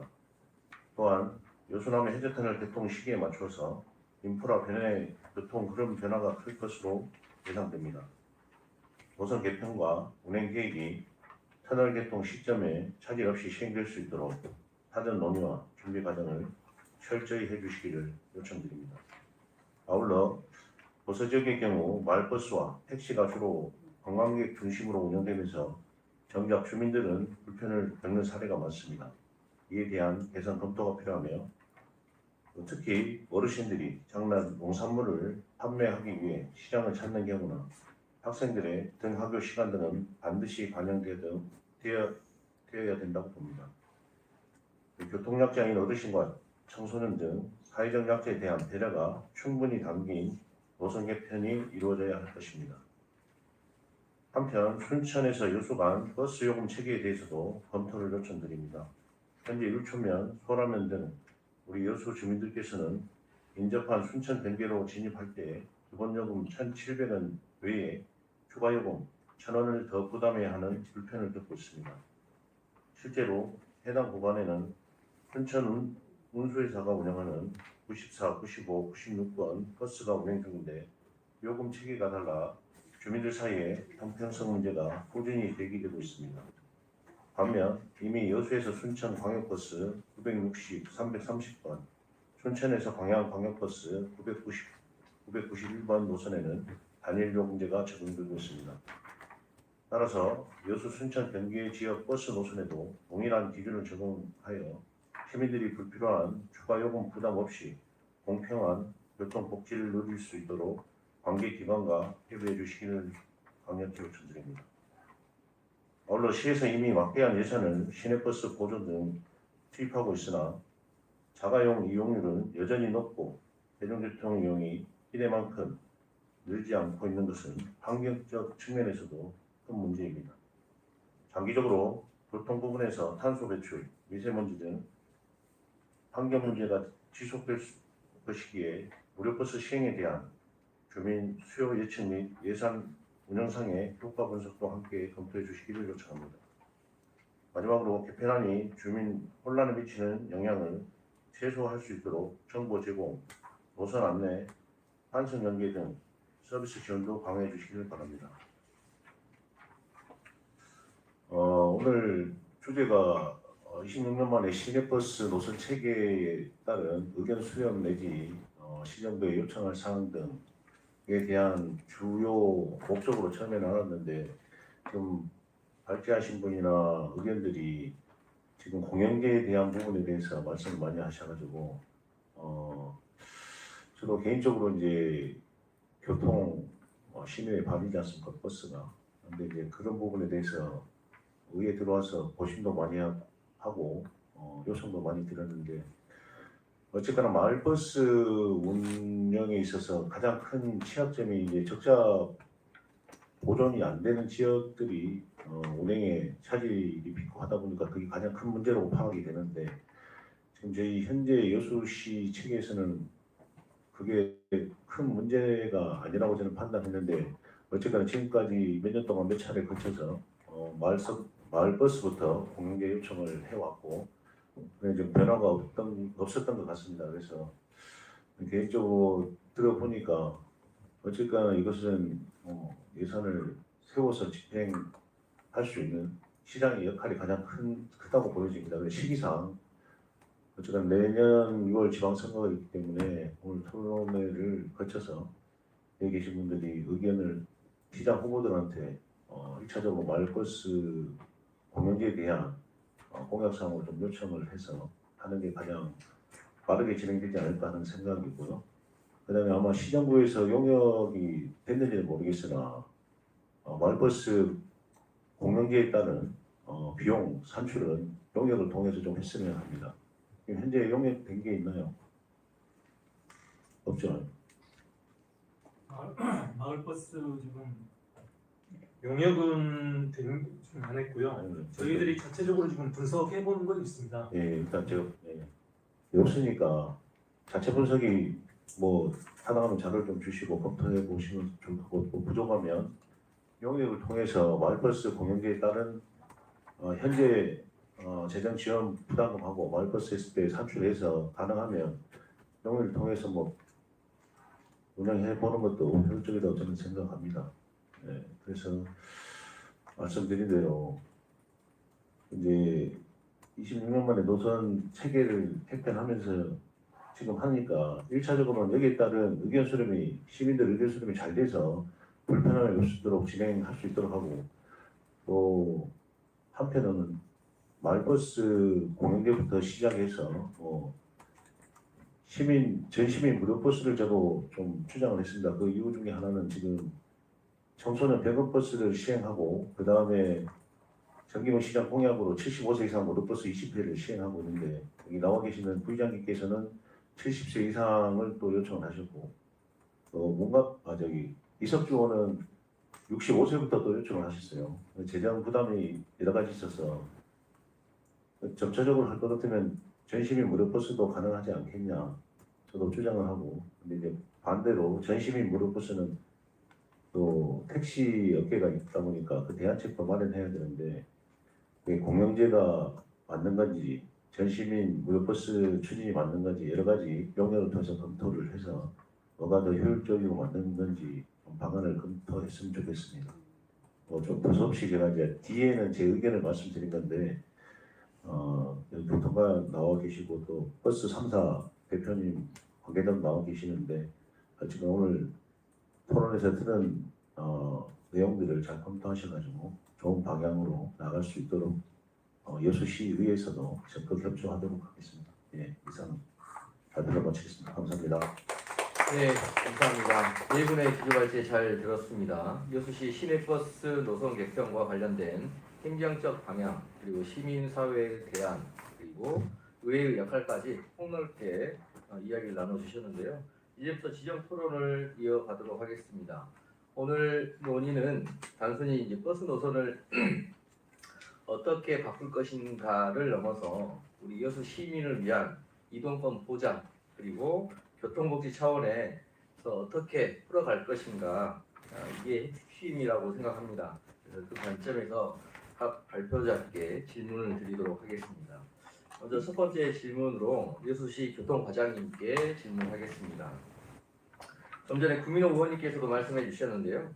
또한 여수남의 해저터널 개통 시기에 맞춰서 인프라 변화의 교통 흐름 변화가 클 것으로 예상됩니다. 노선 개편과 운행 계획이 터널 개통 시점에 차질 없이 시행될 수 있도록 사전 논의와 준비 과정을 철저히 해주시기를 요청드립니다. 아울러 도서 지역의 경우 마을버스와 택시가 주로 관광객 중심으로 운영되면서 정작 주민들은 불편을 겪는 사례가 많습니다. 이에 대한 개선 검토가 필요하며 특히 어르신들이 장난 농산물을 판매하기 위해 시장을 찾는 경우나 학생들의 등하교 시간 등은 반드시 반영되어야 된다고 봅니다. 교통약자인 어르신과 청소년 등 사회적 약자에 대한 배려가 충분히 담긴 노선 개편이 이루어져야 할 것입니다. 한편 순천에서 여수 간 버스 요금 체계에 대해서도 검토를 요청드립니다. 현재 율초면, 소라면 등 우리 여수 주민들께서는 인접한 순천 변계로 진입할 때 기본 요금 1,700원 외에 추가 요금 1,000원을 더 부담해야 하는 불편을 겪고 있습니다. 실제로 해당 구간에는 순천 운수회사가 운영하는 94, 95, 96번 버스가 운행 중인데 요금 체계가 달라 주민들 사이에 형평성 문제가 꾸준히 제기되고 있습니다. 반면 이미 여수에서 순천 광역버스 960, 330번, 순천에서 광양 광역버스 991번 노선에는 단일 요금제가 적용되고 있습니다. 따라서 여수 순천 변계 지역 버스 노선에도 동일한 기준을 적용하여 시민들이 불필요한 추가 요금 부담 없이 공평한 교통 복지를 누릴 수 있도록 관계기관과 협의해 주시기를 강력히 요청드립니다. 아울러 시에서 이미 막대한 예산을 시내버스 보조 등 투입하고 있으나 자가용 이용률은 여전히 높고 대중교통 이용이 이래만큼 늘지 않고 있는 것은 환경적 측면에서도 큰 문제입니다. 장기적으로 교통 부분에서 탄소 배출, 미세먼지 등 환경 문제가 지속될 것이기에 무료버스 시행에 대한 주민 수요 예측 및 예산 운영상의 효과 분석도 함께 검토해 주시기를 요청합니다. 마지막으로 개편안이 주민 혼란에 미치는 영향을 최소화할 수 있도록 정보 제공, 노선 안내, 환승 연계 등 서비스 지원도 강화해 주시기를 바랍니다. 오늘 주제가 26년 만에 시내버스 노선 체계에 따른 의견 수렴 내지 시정부에 요청할 사항 등에 대한 주요 목적으로 처음에 나눴는데 좀 발제하신 분이나 의견들이 지금 공영계에 대한 부분에 대해서 말씀을 많이 하셔가지고 저도 개인적으로 이제 교통 시내에 반이지 않습니까 버스가. 근데 이제 그런 부분에 대해서 의회에 들어와서 고심도 많이 하고 요청도 많이 드렸는데 어쨌거나 마을버스 운영에 있어서 가장 큰 취약점이 이제 적자 보존이 안 되는 지역들이 운행에 차질이 빚고 하다 보니까 그게 가장 큰 문제로 파악이 되는데 지금 저희 현재 여수시 측에서는 그게 큰 문제가 아니라고 저는 판단했는데 어쨌거나 지금까지 몇 년 동안 몇 차례 거쳐서 마을버스부터 공영계 요청을 해왔고 좀 변화가 없었던 것 같습니다. 그래서 개인적으로 들어보니까 어쨌거나 이것은 예산을 세워서 집행할 수 있는 시장의 역할이 가장 크다고 보여집니다. 그래서 시기상 어쨌든 내년 6월 지방선거가 있기 때문에 오늘 토론회를 거쳐서 여기 계신 분들이 의견을 시장 후보들한테 1차적으로 마을버스 공영제에 대한 공약사항을 좀 요청을 해서 하는 게 가장 빠르게 진행되지 않을까 하는 생각이고요. 그 다음에 아마 시정부에서 용역이 됐는지는 모르겠으나 마을버스 공영제에 따른 비용 산출은 용역을 통해서 좀 했으면 합니다. 현재 용역된 게 있나요? 없죠. 마을버스 지금 용역은 안 했고요. 저희들이 자체적으로 지금 분석해 보는 건 있습니다. 예, 일단 제가 없으니까 자체 분석이 뭐 하나하나 자료를 좀 주시고 검토해 보시면 좋고 또 부족하면 용역을 통해서 마을버스 공영제에 따른 현재 재정 지원 부담금하고 마을버스 했을 때 산출해서 가능하면 용역을 통해서 뭐 운영해 보는 것도 효율적이라고 저는 생각합니다. 네, 그래서 말씀드린 대로 이제 26년 만에 노선 체계를 개편하면서 지금 하니까 1차적으로는 여기에 따른 의견 수렴이 시민들 의견 수렴이 잘 돼서 불편함이 없도록 진행할 수 있도록 하고 또 한편으로는 마을버스 공영제부터 시작해서 전 시민 무료 버스를 저도 좀 주장을 했습니다. 그 이유 중에 하나는 지금 청소년 배급버스를 시행하고 그 다음에 정기용 시장 공약으로 75세 이상 무료버스 20회를 시행하고 있는데 여기 나와 계시는 부의장님께서는 70세 이상을 또 요청을 하셨고 이석주 의원은 65세부터 또 요청을 하셨어요. 재정 부담이 여러 가지 있어서 점차적으로 할 것 같으면 전시민 무료버스도 가능하지 않겠냐 저도 주장을 하고 근데 이제 반대로 전시민 무료버스는 또 택시 업계가 있다 보니까 그 대안책도 마련해야 되는데 공영제가 맞는 건지 전시민 무료버스 추진이 맞는 건지 여러 가지 용역을 통해서 검토를 해서 뭐가 더 효율적이고 맞는 건지 방안을 검토했으면 좋겠습니다. 좀 두서없이 제가 이제 뒤에는 제 의견을 말씀드린 건데 교통관 나와 계시고 또 버스 3사 대표님 관계자도 나와 계시는데 지금 오늘 토론에서 들은 내용들을 잘 검토하셔가지고 좋은 방향으로 나갈 수 있도록 여수시의회에서도 적극 협조하도록 하겠습니다. 예, 이상 발표를 마치겠습니다. 감사합니다. 네, 감사합니다. 네 분의 기조발제 잘 들었습니다. 여수시 시내버스 노선 개편과 관련된 행정적 방향, 그리고 시민사회의 대안, 그리고 의회의 역할까지 폭넓게 이야기를 나눠주셨는데요. 이제부터 지정 토론을 이어가도록 하겠습니다. 오늘 논의는 단순히 이제 버스 노선을 어떻게 바꿀 것인가를 넘어서 우리 여수 시민을 위한 이동권 보장 그리고 교통복지 차원에서 어떻게 풀어갈 것인가 이게 핵심이라고 생각합니다. 그래서 그 관점에서 각 발표자께 질문을 드리도록 하겠습니다. 먼저 첫 번째 질문으로 여수시 교통과장님께 질문하겠습니다. 좀 전에 구민호 의원님께서도 말씀해 주셨는데요.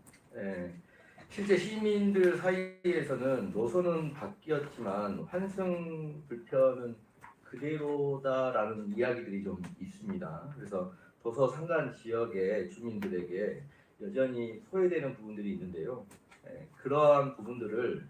실제 시민들 사이에서는 노선은 바뀌었지만 환승 불편은 그대로다라는 이야기들이 좀 있습니다. 그래서 도서 상간 지역의 주민들에게 여전히 소외되는 부분들이 있는데요. 그러한 부분들을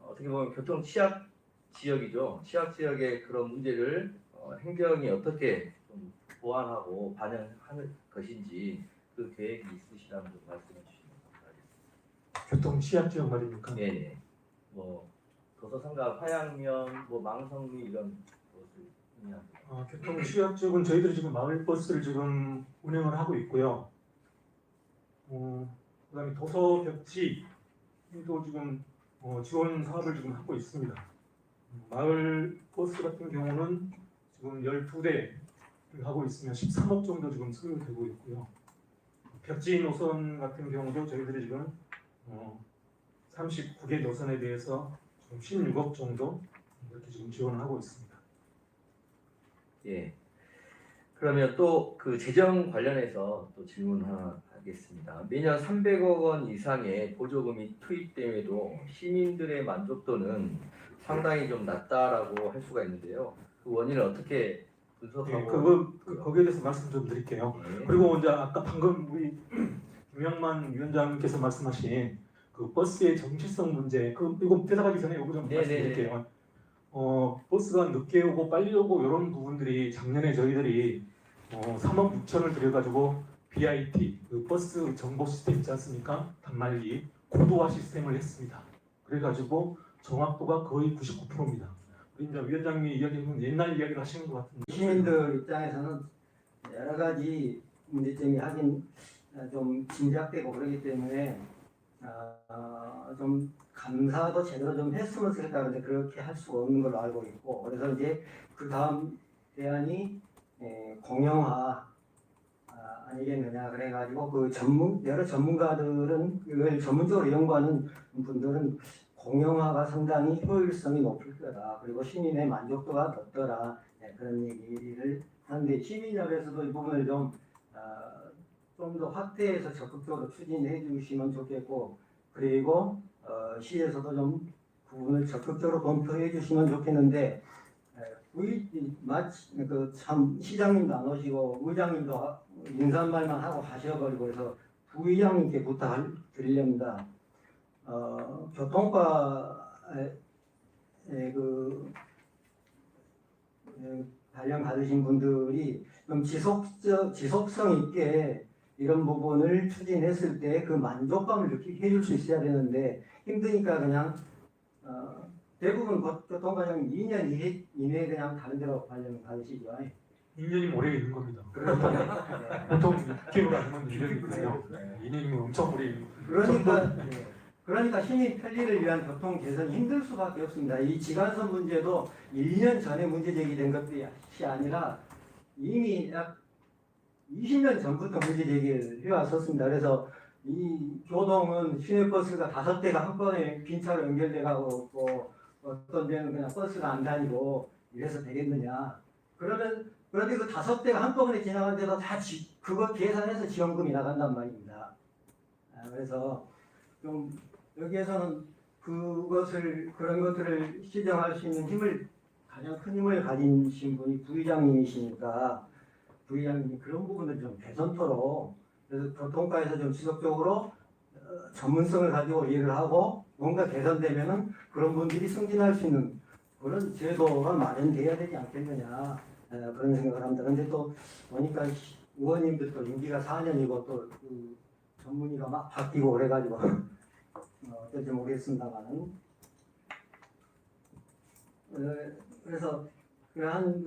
어떻게 보면 교통 취약 지역이죠. 취약 지역의 그런 문제를 행정이 어떻게 좀 보완하고 반영하는 것인지 그 계획이 있으시다면 좀 말씀해 주시면 감사하겠습니다. 교통 취약 지역 말입니까? 네, 뭐 도서상가 화양면, 뭐 망성리 이런 것을 의미합니다. 교통 취약 지역은 저희들이 지금 마을 버스를 지금 운행을 하고 있고요. 그다음에 도서 벽지도 지금 지원 사업을 지금 하고 있습니다. 마을 버스 같은 경우는 지금 12대를 하고 있으면 13억 정도 지금 소요되고 있고요. 벽지 노선 같은 경우도 저희들이 지금 39개 노선에 대해서 지금 16억 정도 이렇게 지금 지원을 하고 있습니다. 예. 그러면 또 그 재정 관련해서 또 질문 하나 하겠습니다. 매년 300억 원 이상의 보조금이 투입됨에도 시민들의 만족도는 상당히 좀 낮다라고 할 수가 있는데요. 그 원인을 어떻게 분석하고? 거기에 대해서 말씀 좀 드릴게요. 네. 그리고 이제 아까 방금 우리 김영만 위원장님께서 말씀하신 그 버스의 정체성 문제, 이거 대답하기 전에 이거 좀 네네. 말씀드릴게요. 버스가 늦게 오고 빨리 오고 이런 부분들이 작년에 저희들이 3억 6천을 들여가지고 BIT 그 버스 정보 시스템 있지 않습니까? 단말기 고도화 시스템을 했습니다. 그래가지고 정확도가 거의 99%입니다. 우리 이제 위원장님이 이야기하면 옛날 이야기를 하시는 것 같은데 시민들 입장에서는 여러 가지 문제점이 하긴 좀 짐작되고 그러기 때문에 좀 감사도 제대로 좀 했으면 좋겠다는데 그렇게 할 수가 없는 걸로 알고 있고, 그래서 이제 그 다음 대안이 공영화 아니겠느냐 그래가지고 그 여러 전문가들은 이걸 전문적으로 연구하는 분들은 공영화가 상당히 효율성이 높을 거다. 그리고 시민의 만족도가 높더라. 그런 얘기를 하는데 시민협에서도 이 부분을 좀 더 확대해서 적극적으로 추진해 주시면 좋겠고, 그리고 시에서도 좀 부분을 적극적으로 검토해 주시면 좋겠는데 마치 참 시장님도 안 오시고 의장님도 인사말만 하고 가셔버리고 그래서 부의장님께 부탁을 드리렵니다. 교통과에 관련 받으신 분들이 좀 지속성 있게 이런 부분을 추진했을 때 그 만족감을 느끼게 해줄 수 있어야 되는데 힘드니까 그냥 대부분 교통과정이 2년 이내에 그냥 다른 데로 관련 받으시죠. 2년이면 오래 있는 겁니다. 그러니까 보통 6개월 아니면 1년이거든요. 2년이면 엄청 오래 있는 그러니까 시민 편리를 위한 교통 개선이 힘들 수밖에 없습니다. 이 지간선 문제도 1년 전에 문제 제기된 것이 아니라 이미 약 20년 전부터 문제 제기를 해왔었습니다. 그래서 이 교동은 시내버스가 5대가 한 번에 빈차로 연결돼 가고 또 어떤 데는 그냥 버스가 안 다니고 이래서 되겠느냐. 그런데 그 5대가 한꺼번에 지나가는데도 다 그거 계산해서 지원금이 나간단 말입니다. 그래서 좀 여기에서는 그런 것들을 시정할 수 있는 가장 큰 힘을 가지신 분이 부의장님이시니까 부의장님이 그런 부분을 좀 개선토록, 그래서 교통과에서 좀 지속적으로 전문성을 가지고 일을 하고 뭔가 개선되면은 그런 분들이 승진할 수 있는 그런 제도가 마련돼야 되지 않겠느냐 그런 생각을 합니다. 근데 또 보니까 의원님들도 임기가 4년이고 또 그 전문의가 막 바뀌고 그래가지고 어떨지 모르겠습니다만은 그래서 한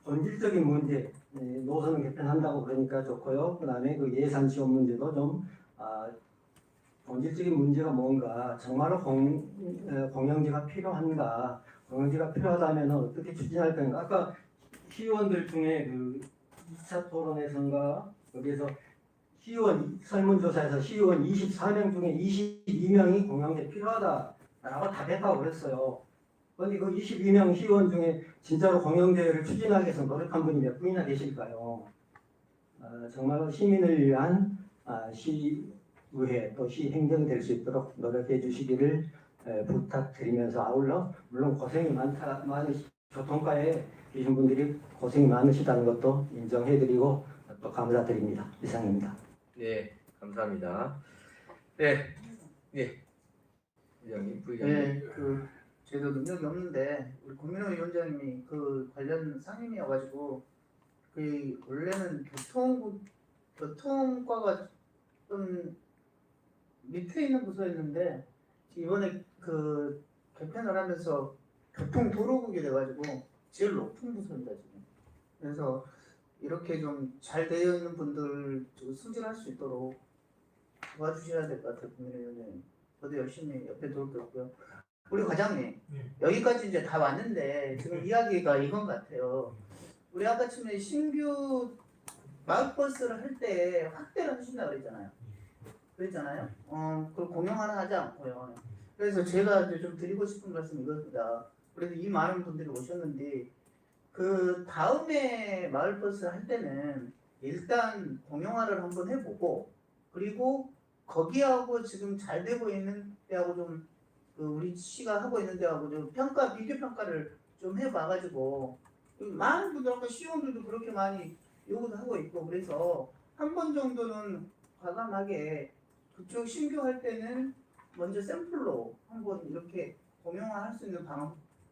본질적인 문제, 노선을 개편한다고 그러니까 좋고요. 그다음에 그 예산 지원 문제도 좀 본질적인 문제가 뭔가, 정말로 공영지가 필요한가, 공영지가 필요하다면 어떻게 추진할 건가. 아까 시의원들 중에 그 2차 토론에서인가 여기에서 시의원 설문조사에서 시의원 24명 중에 22명이 공영지 필요하다라고 답했다고 그랬어요. 근데 그 22명 시의원 중에 진짜로 공영제를 추진하기 위해서 노력한 분이 몇 분이나 계실까요? 정말로 시민을 위한 시의회 또 시행정이 될 수 있도록 노력해 주시기를 부탁드리면서, 아울러 물론 고생이 교통과에 계신 분들이 고생이 많으시다는 것도 인정해드리고 또 감사드립니다. 이상입니다. 네, 감사합니다. 네, 부장님, 부장님. 네, 저희도 능력이 없는데 우리 고민호 위원장님이 그 관련 상임이어가지고 원래는 교통과가 좀 밑에 있는 부서였는데 이번에 개편을 하면서 교통도로국이 돼가지고 제일 높은 부서입니다 지금. 그래서 이렇게 좀 잘 되어 있는 분들 좀 승진할 수 있도록 도와주셔야 될 것 같아요, 고민호 위원장님. 저도 열심히 옆에 도울게요. 우리 과장님, 여기까지 이제 다 왔는데 지금 이야기가 이건 같아요. 우리 아까 처음에 신규 마을버스를 할 때 확대를 하신다고 그랬잖아요. 그걸 공용화는 하지 않고요. 그래서 제가 이제 좀 드리고 싶은 말씀이 이겁니다. 그래서 이 많은 분들이 오셨는데 그 다음에 마을버스 할 때는 일단 공용화를 한번 해보고, 그리고 거기하고 지금 잘 되고 있는 데하고 좀 우리 시가 하고 있는 데하고 좀 비교 평가를 좀 해봐가지고, 많은 분들 아까 시의원들도 그렇게 많이 요구도 하고 있고, 그래서 한 번 정도는 과감하게 그쪽 신규 할 때는 먼저 샘플로 한번 이렇게 공용화 할 수 있는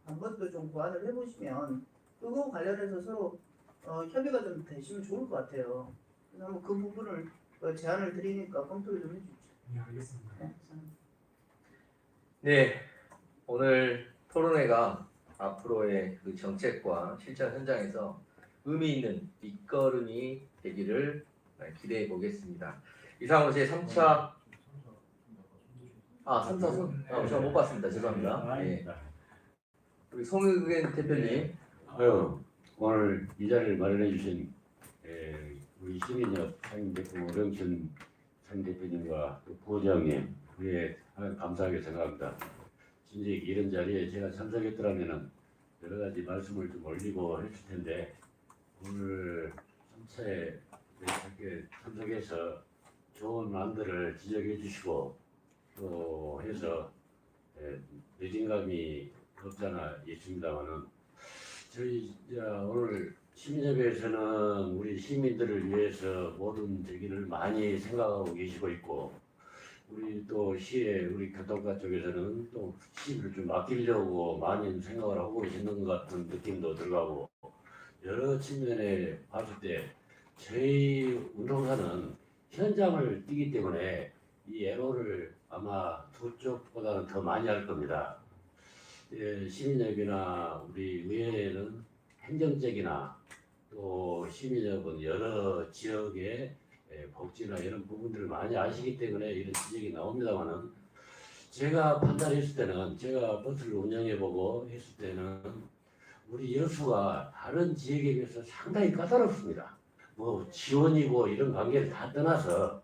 방법도 좀 고안을 해보시면 그거 관련해서 서로 협의가 좀 되시면 좋을 것 같아요. 그래서 한번 그 부분을 제안을 드리니까 검토를 좀 해주십시오. 네, 알겠습니다. 네. 네, 오늘 토론회가 앞으로의 그 정책과 실천 현장에서 의미 있는 밑거름이 되기를 기대해 보겠습니다. 이상으로 제 3차 3차 제가 못 봤습니다. 죄송합니다. 네. 우리 송의근 대표님. 오늘 이 자리를 마련해 주신 우리 시민협 상임대표 오령천 상임대표님과 또 부원장님, 감사하게 생각합니다. 진짜 이런 자리에 제가 참석했더라면은 여러 가지 말씀을 좀 올리고 했을 텐데, 오늘 3차에 이렇게 참석해서 좋은 안들을 지적해 주시고 또 해서 누진감이 없잖아 있습니다만은, 저희 오늘 시민협회에서는 우리 시민들을 위해서 모든 얘기를 많이 생각하고 계시고 있고, 우리 또 시의 우리 교통과 쪽에서는 또 시를 좀 아끼려고 많이 생각을 하고 계시는 것 같은 느낌도 들어가고, 여러 측면에 봤을 때 저희 운동사는 현장을 뛰기 때문에 이 애로를 아마 두 쪽보다는 더 많이 할 겁니다. 시민협이나 우리 의회는 행정적이나 또 시민협은 여러 지역의 복지나 이런 부분들을 많이 아시기 때문에 이런 지적이 나옵니다만은, 제가 판단했을 때는, 제가 버스를 운영해보고 했을 때는 우리 여수가 다른 지역에 비해서 상당히 까다롭습니다. 뭐 지원이고 이런 관계를 다 떠나서